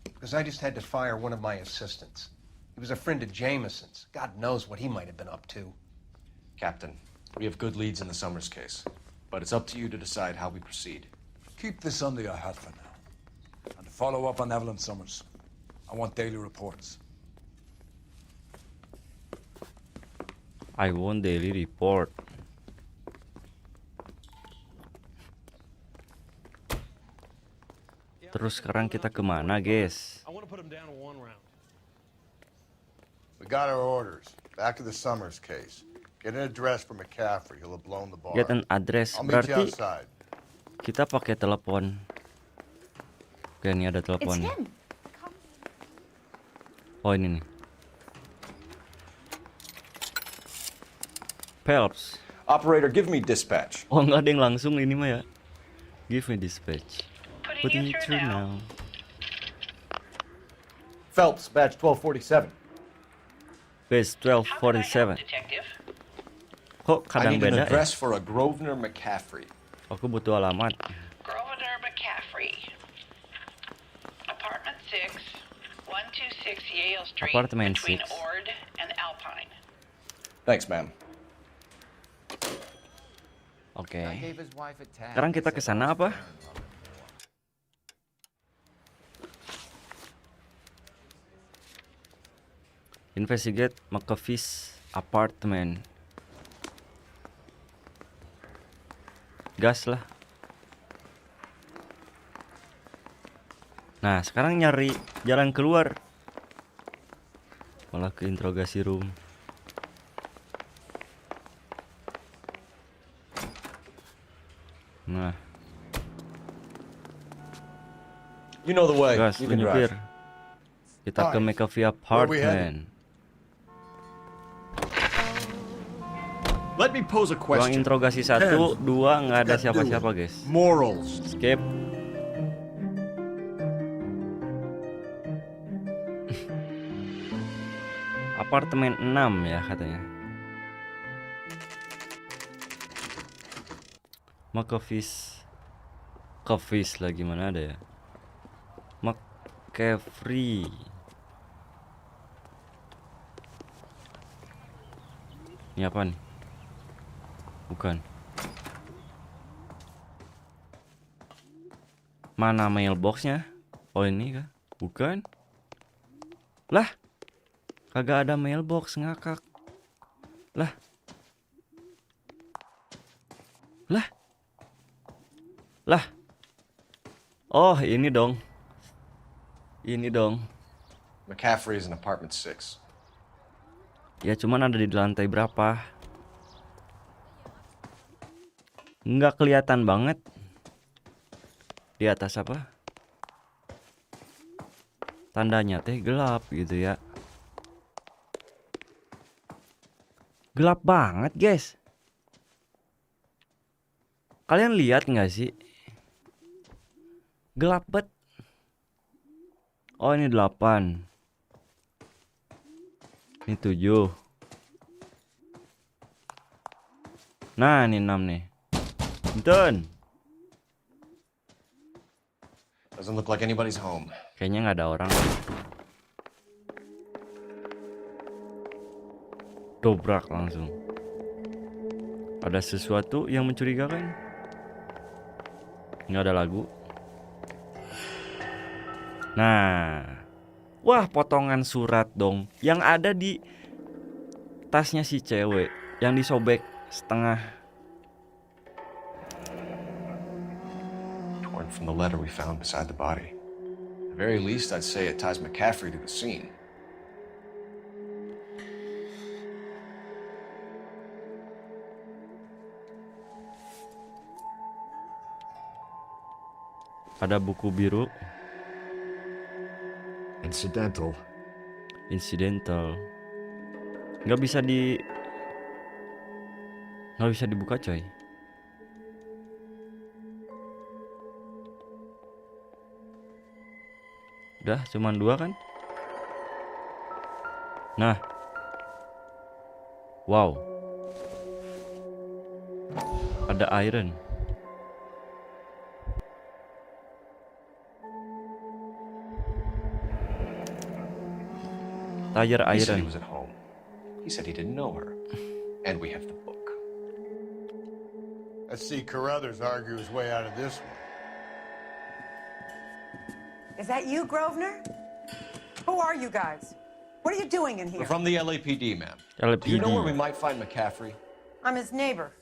Because I just had to fire one of my assistants. He was a friend of Jameson's. God knows what he might have been up to. Captain, we have good leads in the Summers case, but it's up to you to decide how we proceed. Keep this under your hat for now. And to follow up on Evelyn Summers, I want daily reports. I want daily report. Terus sekarang kita kemana, guys? to put him down in 1 round. We got our orders. Back to the Summers case. Get an address for McCaffrey. He'll have blown the bar. Get an address. I'll meet you Berarti outside. kita pakai telepon. Oke, ini ada telepon. Oh, ini nih. Phelps. Operator, give me dispatch. Oh, nggak ada yang langsung ini mah ya. Give me dispatch. Putting it through now. Phelps, badge 1247. Base 1247. Kok I kadang need an beda address ya? for a Grosvenor McCaffrey. Aku butuh alamat. Grosvenor McCaffrey. Apartment 6, 126 Yale Street, Apartment between 6. Ord and Alpine. Thanks, ma'am. Oke. Sekarang kita ke sana apa? Investigate McAfee's apartment. Gas lah. Nah, sekarang nyari jalan keluar. Malah ke interogasi room. Nah. You know the way. Gas, You can menyupir. drive. Kita ke McAfee apartment. Let me pose a Ruang question. interogasi 1, 2 nggak ada siapa-siapa guys. Morals. Skip. Apartemen 6 ya katanya. McAfee's lagi mana ada ya? McCaffrey. Ini apa nih? Bukan. Mana mailboxnya? Oh ini kah? Bukan. Lah. Kagak ada mailbox, ngakak. Lah. Lah. Lah. Oh, ini dong. Ini dong. McCaffrey is in apartment 6. Ya cuman ada di lantai berapa? Nggak kelihatan banget. Di atas apa? Tandanya teh gelap gitu ya. Gelap banget guys. Kalian lihat nggak sih? Gelap banget. Oh ini 8. Ini 7. Nah ini 6 nih. Punten. Doesn't look like anybody's home. Kayaknya nggak ada orang. Dobrak langsung. Ada sesuatu yang mencurigakan? Nggak ada lagu. Nah, wah potongan surat dong. Yang ada di tasnya si cewek, yang disobek setengah. Torn from the letter we found beside the body. At the very least, I'd say it ties McCaffrey to the scene. Ada buku biru. Incidental. Nggak bisa dibuka coy. Udah cuman 2 kan? Nah. Wow. Ada iron. Tire He said iron. he was at home. He said he didn't know her. And we have the book. Let's see Carruthers argue his way out of this one. Is that you, Grosvenor? Who are you guys? What are you doing in here? We're from the LAPD, ma'am. LAPD. Do you know where we might find McCaffrey? I'm his neighbor.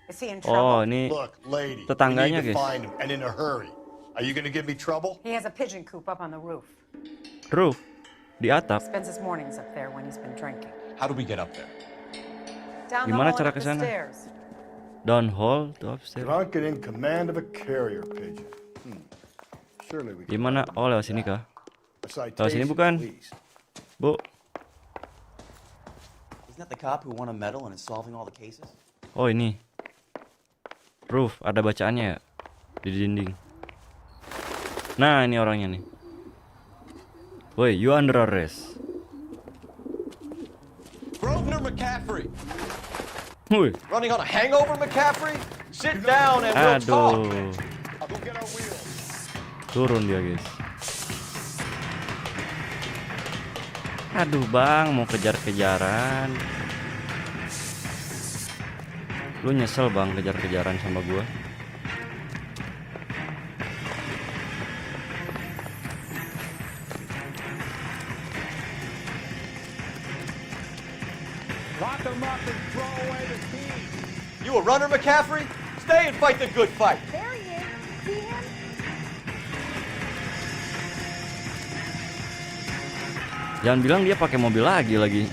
Is he in Oh, trouble? ini Look, lady, we tetangganya need to guys. find him, and in a hurry. Are you going to give me trouble? He has a pigeon coop up on the roof. Roof. Di atap. Spends his mornings up there when he's been drinking. How do we get up there? Down the Gimana hall cara and up ke the sana? stairs. Down hall to upstairs. Drunk and in command of a carrier pigeon. Surely we can. Gimana? Oh, lewat sini kah? A Lewat sini bukan? please. Bu. Isn't that the cop who won a medal and is solving all the cases? Oh, ini. Proof, ada bacaannya ya di dinding. Nah, ini orangnya nih. Woi, you under arrest. Grosvenor McCaffrey. Woi. Running on a hangover, McCaffrey? Sit down and we'll talk. Aduh. Turun dia, guys. Aduh, Bang, mau kejar-kejaran. Lu nyesel, Bang, kejar-kejaran sama gua? Lock them up and throw away the keys. You a runner, McCaffrey? Stay and fight the good fight. There he is. See him? Jangan bilang dia pakai mobil lagi.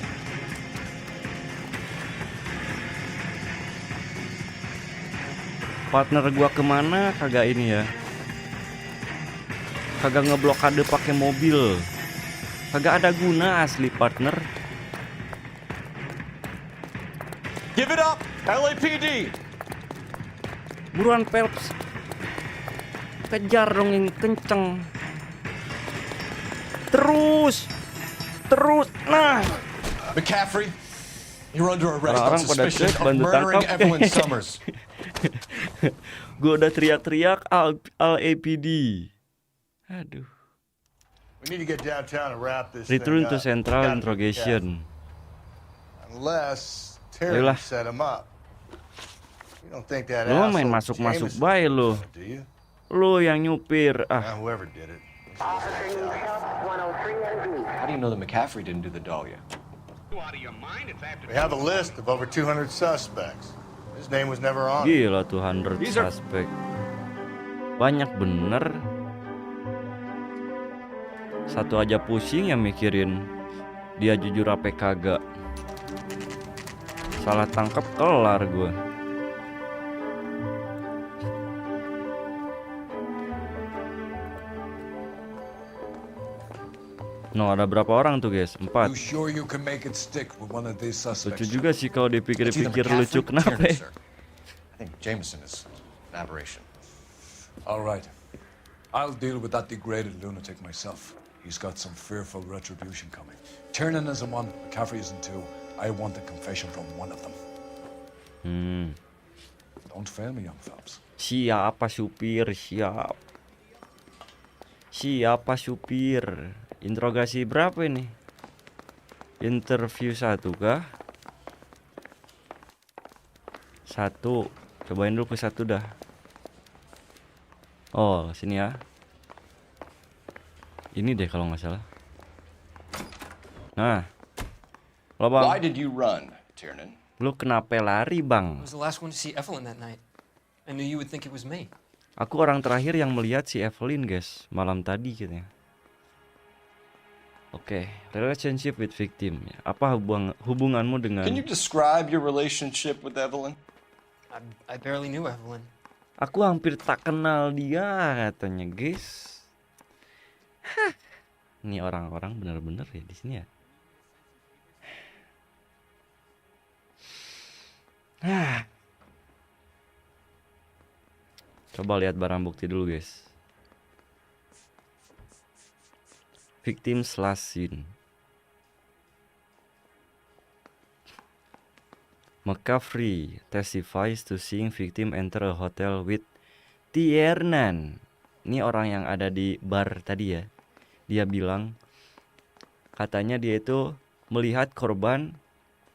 Partner gua kemana kagak ini ya? Kagak ngeblokade pakai mobil. Kagak ada guna asli partner. Give it up, LAPD. Buruan Phelps. Kejar dong yang kenceng. Terus. Nah. McCaffrey, you're under arrest on Orang pada suspicion cek of bantu murdering tangkap. Evelyn Summers. Gue udah teriak-teriak LAPD. Aduh. We need to get downtown and wrap this Return thing to up. central Gotta be interrogation. careful. Unless Terry Ayolah. set him up. You don't think that Lu asshole main masuk-masuk Jameson bae lu. do you? Lu yang nyupir. Whoever did it. How do you know that McCaffrey didn't do the doll yet? We have a list of over 200 suspects. His name was never on it. Gila tuh 100 suspek. Banyak bener. Satu aja pusing ya mikirin dia jujur apa kagak. Salah tangkap kelar gue. No, ada berapa orang tuh guys? 4. You sure you can make it stick with one of these suspects? Lucu juga sih kalau dipikir-pikir lucu. Kenapa ya? I think Jameson is an aberration. All right. I'll deal with that degraded lunatic myself. He's got some fearful retribution coming. Tiernan isn't one, McCaffrey isn't two. I want a confession from one of them. Don't fail me, young Phelps. Siapa supir? Siapa supir? Interogasi berapa ini? Interview 1 kah? 1. Cobain dulu ke 1 dah. Oh, sini ya. Ini deh kalau nggak salah. Nah. Lo bang. Why did you run, Tiernan? Lu kenapa lari, Bang? I was the last one to see Evelyn that night. I knew you would think it was me. Aku orang terakhir yang melihat si Evelyn, guys, malam tadi katanya. Oke, relationship with victim. Apa hubunganmu dengan? Can you describe your relationship with Evelyn? I barely knew Evelyn. Aku hampir tak kenal dia katanya, guys. Hah. Ini orang-orang bener-bener ya di sini ya. Coba lihat barang bukti dulu, guys. Victim's last scene. McCaffrey testifies to seeing victim enter a hotel with Tiernan. Ini orang yang ada di bar tadi ya. Dia bilang katanya dia itu melihat korban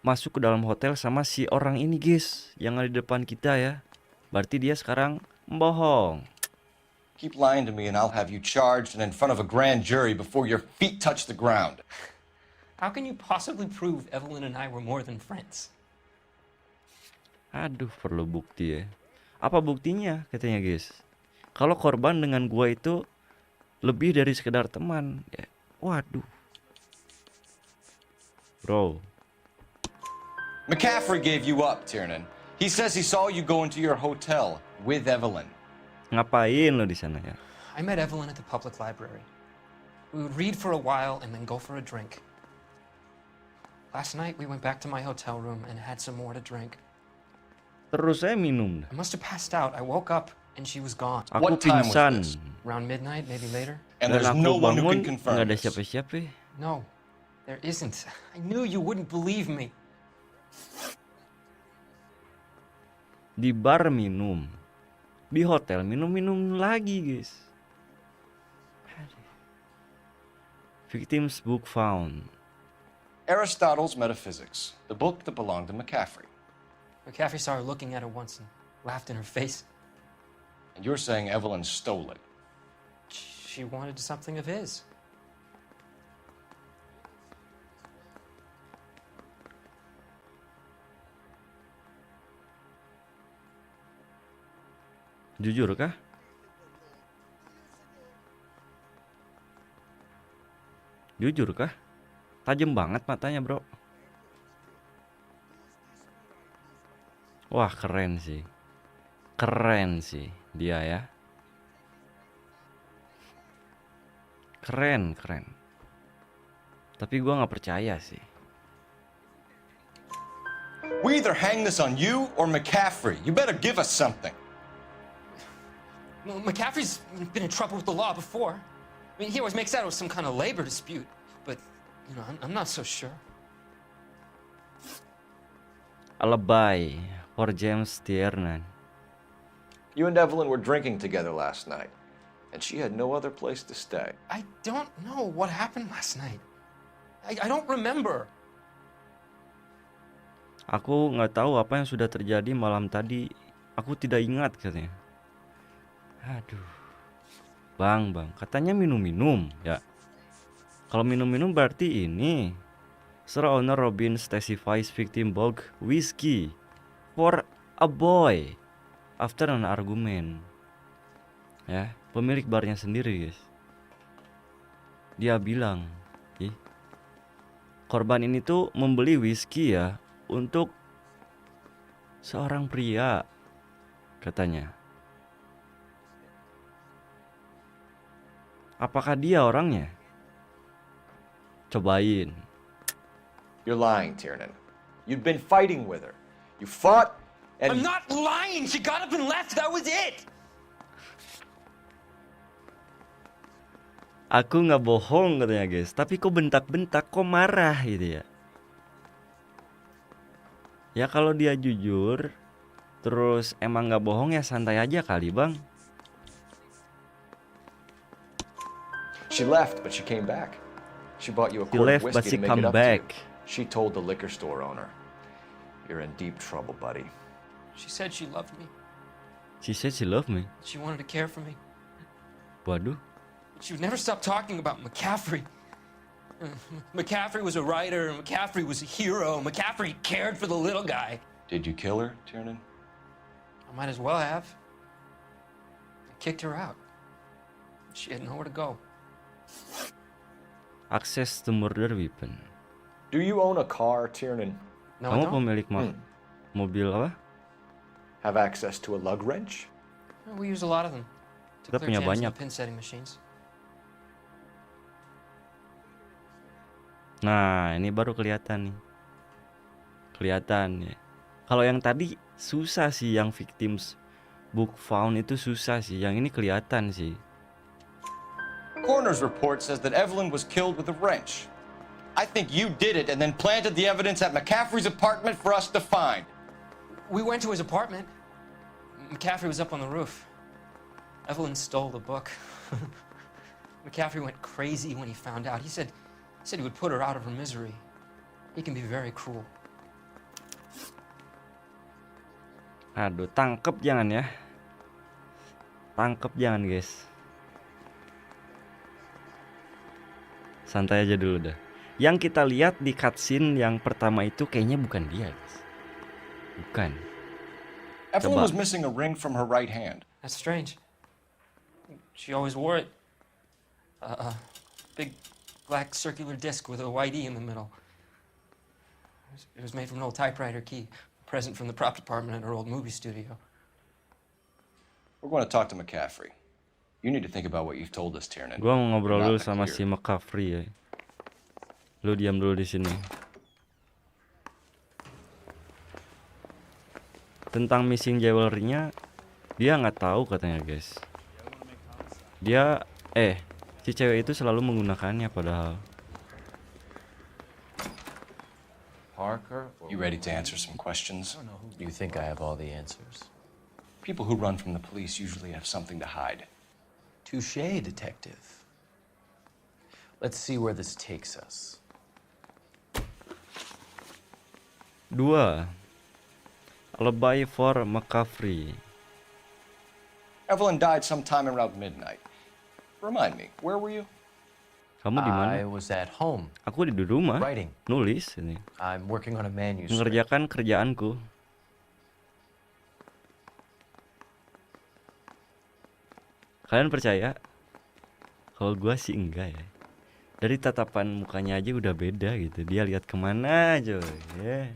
masuk ke dalam hotel sama si orang ini, guys, yang ada di depan kita ya. Berarti dia sekarang bohong. Keep lying to me and I'll have you charged and in front of a grand jury before your feet touch the ground. How can you possibly prove Evelyn and I were more than friends? Aduh, perlu bukti ya. Apa buktinya katanya, guys? Kalau korban dengan gua itu lebih dari sekedar teman ya. Waduh. Bro. McCaffrey gave you up, Tiernan. He says he saw you go into your hotel with Evelyn. Ngapain lo di sana ya? I met Evelyn at the public library. We would read for a while and then go for a drink. Last night we went back to my hotel room and had some more to drink. Terus saya minum. I must have passed out. I woke up and she was gone. Aku pingsan. Around midnight, maybe later? And there's no one who can confirm nggak ada this. siapa-siapa. No, there isn't. I knew you wouldn't believe me. Di bar minum. Di hotel minum lagi, guys. Victim's book found. Aristotle's Metaphysics, the book that belonged to McCaffrey. McCaffrey saw her looking at it once and laughed in her face. And you're saying Evelyn stole it. She wanted something of his. Jujur kah? Jujur kah? Tajam banget matanya, bro. Wah, keren sih. Keren sih dia ya. Keren. Tapi gua nggak percaya sih. We either hang this on you or McCaffrey. You better give us something. Well, McCaffrey's been in trouble with the law before. I mean, he always makes out it was some kind of labor dispute, but, you know, I'm not so sure. Alibi for James Tiernan. You and Evelyn were drinking together last night, and she had no other place to stay. I don't know what happened last night. I don't remember. Aku nggak tahu apa yang sudah terjadi malam tadi. Aku tidak ingat katanya. Aduh. Bang, katanya minum-minum ya. Kalau minum-minum berarti ini. Sir Owner Robin testifies victim bought whiskey for a boy after an argument. Ya, pemilik barnya sendiri, guys. Dia bilang, korban ini tuh membeli whisky ya untuk seorang pria, katanya. Apakah dia orangnya? Cobain. You're lying, Tiernan. You'd been fighting with her. You fought and... I'm not lying! She got up and left! That was it! Aku nggak bohong katanya, guys. Tapi kok bentak-bentak, kok marah gitu ya. Ya kalau dia jujur, terus emang nggak bohong ya santai aja kali, bang. She left, but she came back. She bought you a She quart left, of but whiskey she to make come it up back. to you. She told the liquor store owner, "You're in deep trouble, buddy." She said she loved me. She said she loved me. She wanted to care for me. Waduh. She would never stop talking about McCaffrey. McCaffrey was a writer, and McCaffrey was a hero. McCaffrey cared for the little guy. Did you kill her, Tiernan? I might as well have. I kicked her out. She had nowhere to go. Access to murder weapon. Do you own a car, Tiernan? No, I Kamu don't. pemilik mobil apa? Have access to a lug wrench? We use a lot of them to Kita clear punya jams in banyak. the pin setting machines. Nah, ini baru kelihatan nih. Kelihatan ya. Kalau yang tadi susah sih, yang victims book found itu susah sih. Yang ini kelihatan sih. Coroner's report says that Evelyn was killed with a wrench. I think you did it and then planted the evidence at McCaffrey's apartment for us to find. We went to his apartment. McCaffrey was up on the roof. Evelyn stole the book. McCaffrey went crazy when he found out. He said he would put her out of her misery. He can be very cruel. Aduh, tangkep jangan ya. Tangkep jangan, guys. Santai aja dulu dah. Yang kita lihat di cutscene yang pertama itu kayaknya bukan dia, guys. Bukan. Evelyn was missing a ring from her right hand. That's strange. She always wore it. Big black circular disc with a white E in the middle. It was made from an old typewriter key, a present from the prop department at our old movie studio. We're going to talk to McCaffrey. You need to think about what you've told us, Tiernan. Gua mau ngobrol You're dulu not in the sama clear. si McCaffrey ya. Lu diam dulu di sini. Tentang missing jewelry-nya dia nggak tahu katanya, guys. Dia si cewek itu selalu menggunakannya padahal. Parker, you ready to answer some questions? You think I have all the answers? People who run from the police usually have something to hide. Touché, detective. Let's see where this takes us. 2. Alibi for McCaffrey. Evelyn died sometime around midnight. Remind me, where were you? Kamu di mana? I was at home. Aku di rumah. Writing. Nulis ini. I'm working on a manuscript. Mengerjakan kerjaanku. Kalian percaya? Kalau gua sih enggak ya. Dari tatapan mukanya aja udah beda gitu. Dia lihat kemana aja. Yeah.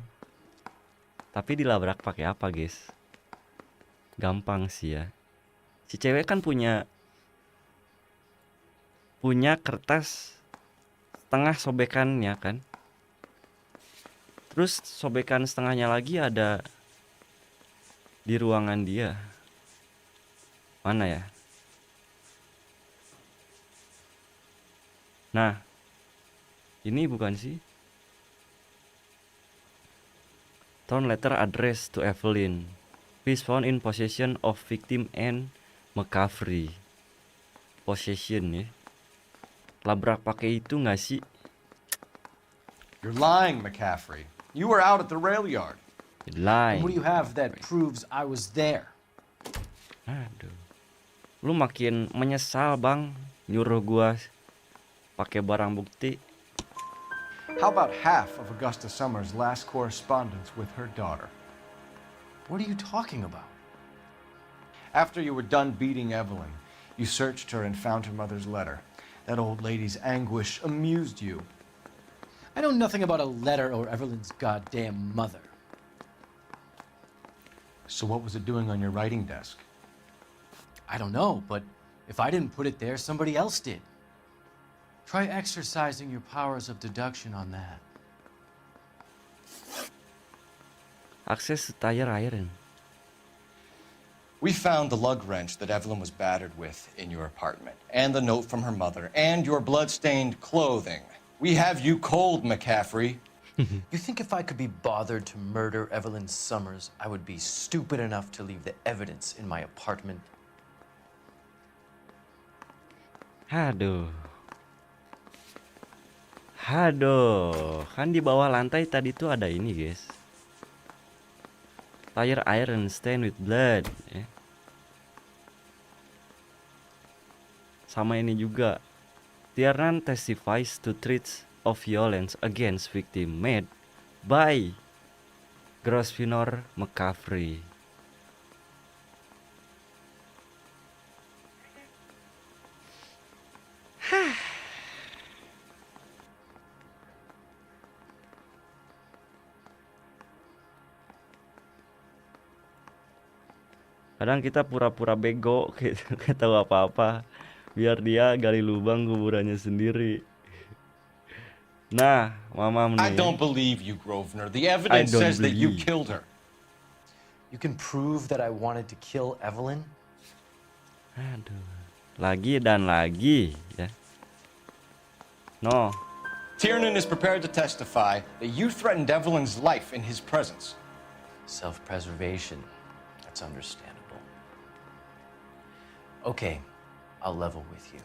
Tapi dilabrak pakai apa, guys? Gampang sih ya. Si cewek kan punya kertas setengah sobekannya kan. Terus sobekan setengahnya lagi ada di ruangan dia. Mana ya? Nah, ini bukan sih? Torn letter address to Evelyn. Please found in possession of victim and McCaffrey. Possession ya. Labrak pakai itu nggak sih? You're lying, McCaffrey. You were out at the rail yard. Lying. What do you have that proves I was there? Aduh. Lu makin menyesal, Bang, nyuruh gua pakai barang bukti. How about half of Augusta Summers' last correspondence with her daughter? What are you talking about? After you were done beating Evelyn, you searched her and found her mother's letter. That old lady's anguish amused you. I know nothing about a letter or Evelyn's goddamn mother. So what was it doing on your writing desk? I don't know, but if I didn't put it there, somebody else did. Try exercising your powers of deduction on that. Akses tire iron. We found the lug wrench that Evelyn was battered with in your apartment, and the note from her mother, and your blood-stained clothing. We have you cold, McCaffrey. You think if I could be bothered to murder Evelyn Summers, I would be stupid enough to leave the evidence in my apartment? Aduh. Aduh, kan di bawah lantai tadi tuh ada ini, guys. Tire iron stained with blood. Sama ini juga. Tiernan testifies to threats of violence against victim made by Grosvenor McCaffrey. Kadang kita pura-pura bego gitu, gak tahu apa-apa, biar dia gali lubang kuburannya sendiri. Nah, mamam I nih. don't believe you, Grosvenor. The evidence says that you killed her. You can prove that I wanted to kill Evelyn? Aduh, lagi dan lagi ya. No. Tiernan is prepared to testify that you threatened Evelyn's life in his presence. Self-preservation. That's understandable. Okay, I'll level with you.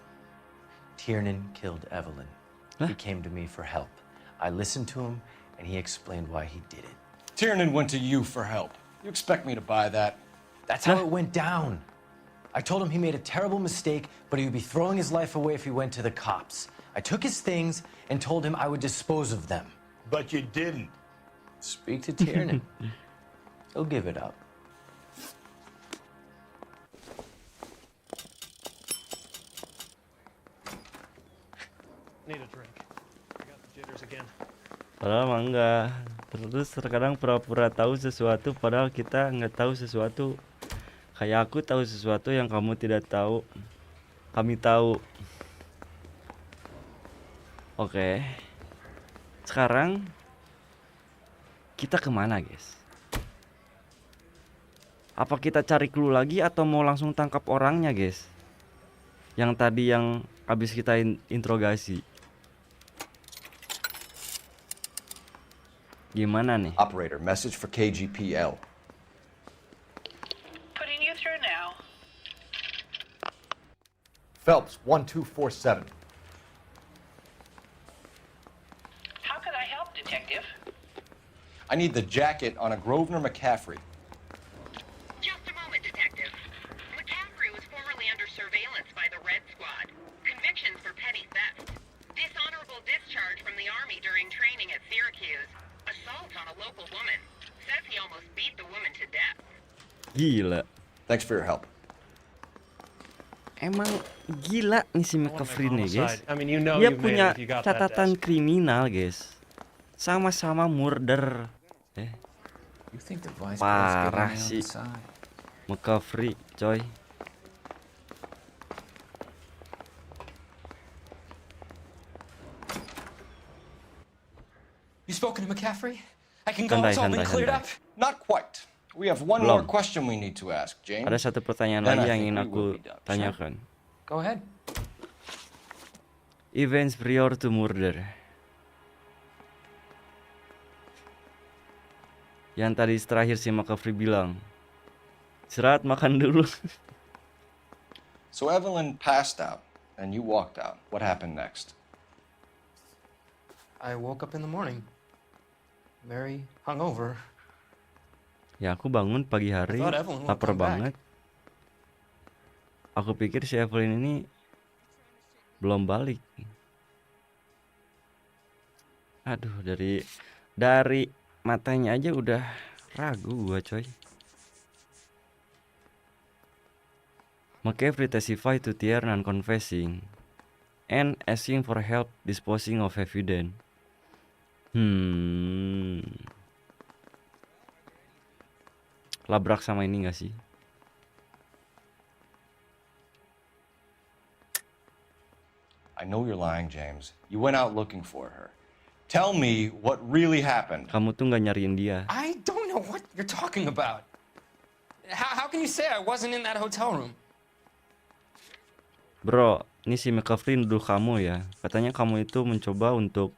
Tiernan killed Evelyn. He came to me for help. I listened to him, and he explained why he did it. Tiernan went to you for help. You expect me to buy that? That's how it went down. I told him he made a terrible mistake, but he would be throwing his life away if he went to the cops. I took his things and told him I would dispose of them. But you didn't. Speak to Tiernan. He'll give it up. Need a drink. Padahal mah enggak. Terus terkadang pura-pura tahu sesuatu padahal kita nggak tahu sesuatu. Kayak aku tahu sesuatu yang kamu tidak tahu. Kami tahu. Oke. Sekarang kita kemana, guys? Apa kita cari clue lagi atau mau langsung tangkap orangnya, guys? Yang tadi yang habis kita interogasi. Gimana nih? Operator, message for KGPL. Putting you through now. Phelps, 1247. How can I help, Detective? I need the jacket on a Grosvenor McCaffrey. Just a moment, Detective. McCaffrey was formerly under surveillance by the Red Squad. Convictions for petty theft. Dishonorable discharge from the Army during training at Syracuse. Assault on a local woman. Says he almost beat the woman to death. Gila. Thanks for your help. Emang gila nih si McCaffrey nih, guys. I mean, you know Dia you punya made it if you got that catatan desk. kriminal, guys. Sama-sama murder. You think the vice Parah sih McCaffrey, coy. You spoken to McCaffrey? I can go. It's all been cleared up. Not quite. We have one more question we need to ask, James. Ada satu pertanyaan Then lagi I yang think ingin we aku will be done. tanyakan. Go ahead. Events prior to murder. Yang tadi terakhir si McCaffrey bilang, istirahat makan dulu. So Evelyn passed out, and you walked out. What happened next? I woke up in the morning, very hungover. Ya aku bangun pagi hari, I thought Evelyn would lapar come back. banget. Aku pikir si Evelyn ini belum balik. Aduh, dari matanya aja udah ragu gua, coy. McCaffrey testified to Tier non-confessing and asking for help disposing of evidence. Labrak sama ini gak sih? I know you're lying, James. You went out looking for her. Tell me what really happened. Kamu tuh gak nyariin dia. I don't know what you're talking about. How can you say I wasn't in that hotel room? Bro, ini si McCaffrey nuduh kamu ya. Katanya kamu itu mencoba untuk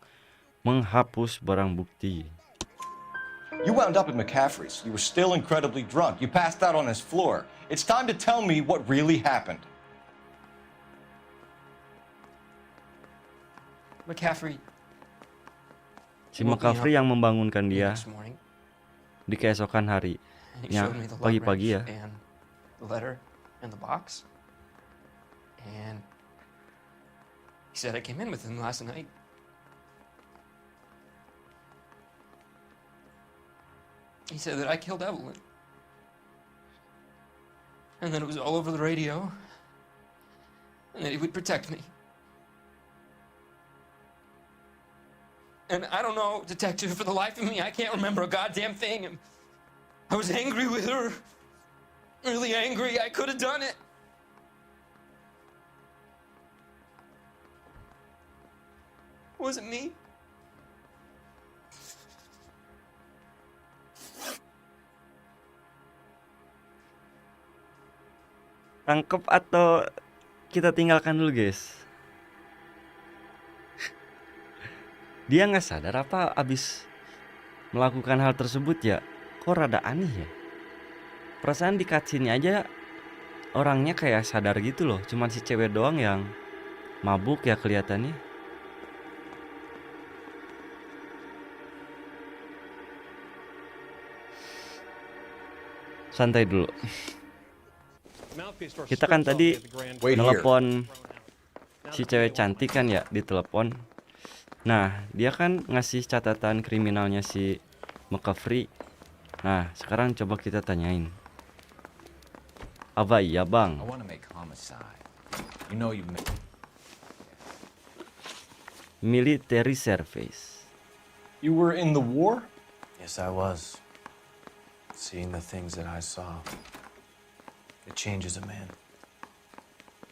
menghapus barang bukti. You wound up at McCaffrey's. You were still incredibly drunk. You passed out on his floor. It's time to tell me what really happened. McCaffrey. Si McCaffrey yang membangunkan dia di keesokan hari. And he Ya, showed me the lug pagi-pagi ya. wrench and the letter and the box. And he said I came in with him last night. He said that I killed Evelyn. And that it was all over the radio. And that he would protect me. And I don't know, detective, for the life of me, I can't remember a goddamn thing. And I was angry with her. Really angry. I could have done it. Was it me? Tangkep atau kita tinggalkan dulu, guys? Dia nggak sadar apa abis melakukan hal tersebut ya? Kok rada aneh ya? Perasaan di cutscene aja orangnya kayak sadar gitu loh. Cuman si cewek doang yang mabuk ya kelihatannya. Santai dulu. Kita kan tadi nelpon si cewek cantik kan ya, di telepon. Nah, dia kan ngasih catatan kriminalnya si McCaffrey. Nah, sekarang coba kita tanyain. Apa iya, Bang? I want to make homicide. You know you make... Military service. You were in the war? Yes, I was. Seeing the things that I saw, it changes a man.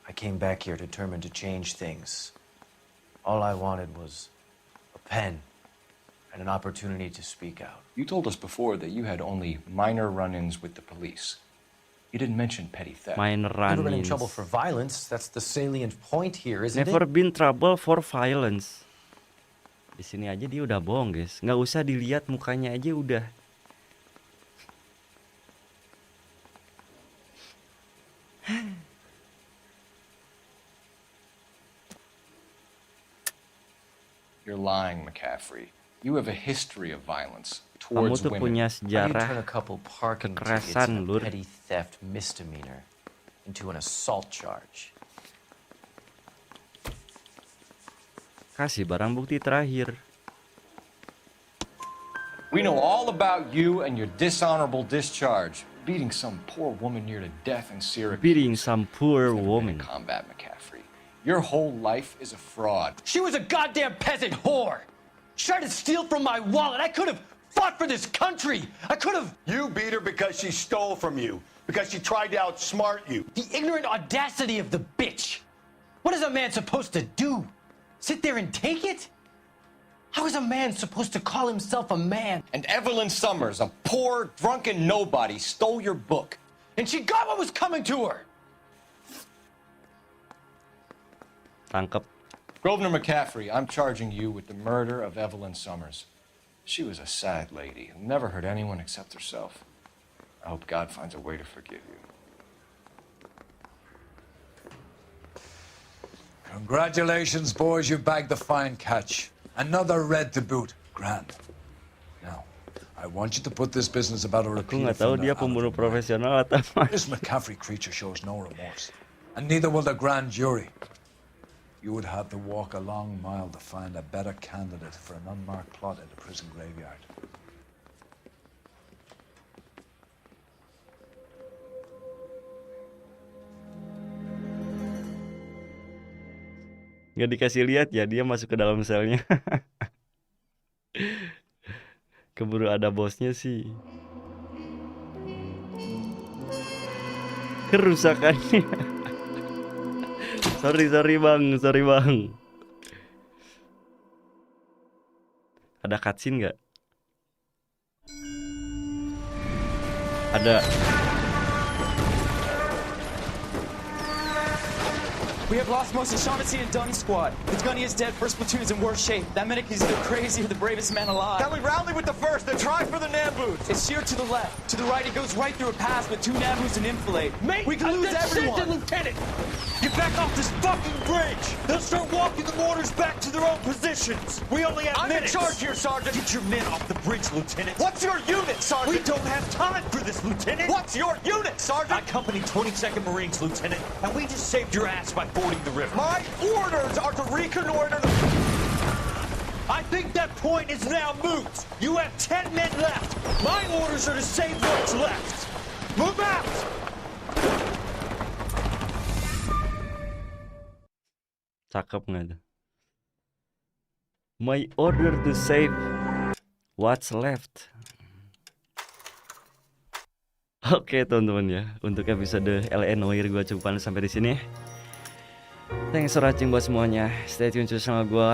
I came back here determined to change things. All I wanted was a pen and an opportunity to speak out. You told us before that you had only minor run-ins with the police. You didn't mention petty theft. Minor Never been in run-ins. trouble for violence. That's the salient point here, isn't Never it? been trouble for violence. Di sini aja dia udah bohong, guys. Nggak usah dilihat mukanya aja udah. You're lying, McCaffrey. You have a history of violence Kamu towards tuh women. punya How do you turn sejarah a couple parking tickets kekerasan, and a Lur. petty theft misdemeanor into an assault charge? Kasih barang bukti terakhir. We know all about you and your dishonorable discharge. Beating some poor woman near to death in Syracuse. Beating some poor In woman. combat, McCaffrey. Your whole life is a fraud. She was a goddamn peasant whore. She tried to steal from my wallet. I could have fought for this country. I could have. You beat her because she stole from you, because she tried to outsmart you. The ignorant audacity of the bitch. What is a man supposed to do? Sit there and take it? How is a man supposed to call himself a man? And Evelyn Summers, a poor, drunken nobody, stole your book. And she got what was coming to her. Tangkap. Grosvenor McCaffrey, I'm charging you with the murder of Evelyn Summers. She was a sad lady who never hurt anyone except herself. I hope God finds a way to forgive you. Congratulations, boys. You bagged the fine catch. Another red to boot. Grand. Now, I want you to put this business about a Aku repeat nggak tahu dia pembunuh profesional atau apa. This McCaffrey creature shows no remorse. And neither will the grand jury. You would have to walk a long mile to find a better candidate for an unmarked plot in the prison graveyard. Nggak dikasih lihat ya, dia masuk ke dalam selnya. Keburu ada bosnya sih. Kerusakannya. sorry bang. Ada cutscene nggak? Ada. We have lost most of Shaughnessy and Dunn's squad. The gunny is dead. First platoon is in worse shape. That medic is either crazy or the bravest man alive. Then we rally with the first and try for the Nambus. It's sheer to the left. To the right, it goes right through a pass with 2 Nambus and enfilade. Mate, we can lose everyone. Lieutenant, get back off this fucking bridge. They'll start walking the mortars back to their own positions. We only have minutes. I'm in charge here, Sergeant. Get your men off the bridge, Lieutenant. What's your unit, Sergeant? We don't have time for this, Lieutenant. What's your unit, Sergeant? I company 22nd Marines, Lieutenant, and we just saved your ass by fording the river. My orders are to reconnoiter the... I think that point is now moot. You have 10 men left. My orders are to save what's left. Move out! Cakep nggak tuh? My order to save what's left. Oke teman-teman ya, untuk episode LN Noire gue cukupan sampai di sini. Thanks for watching buat semuanya. Stay tune to channel gue.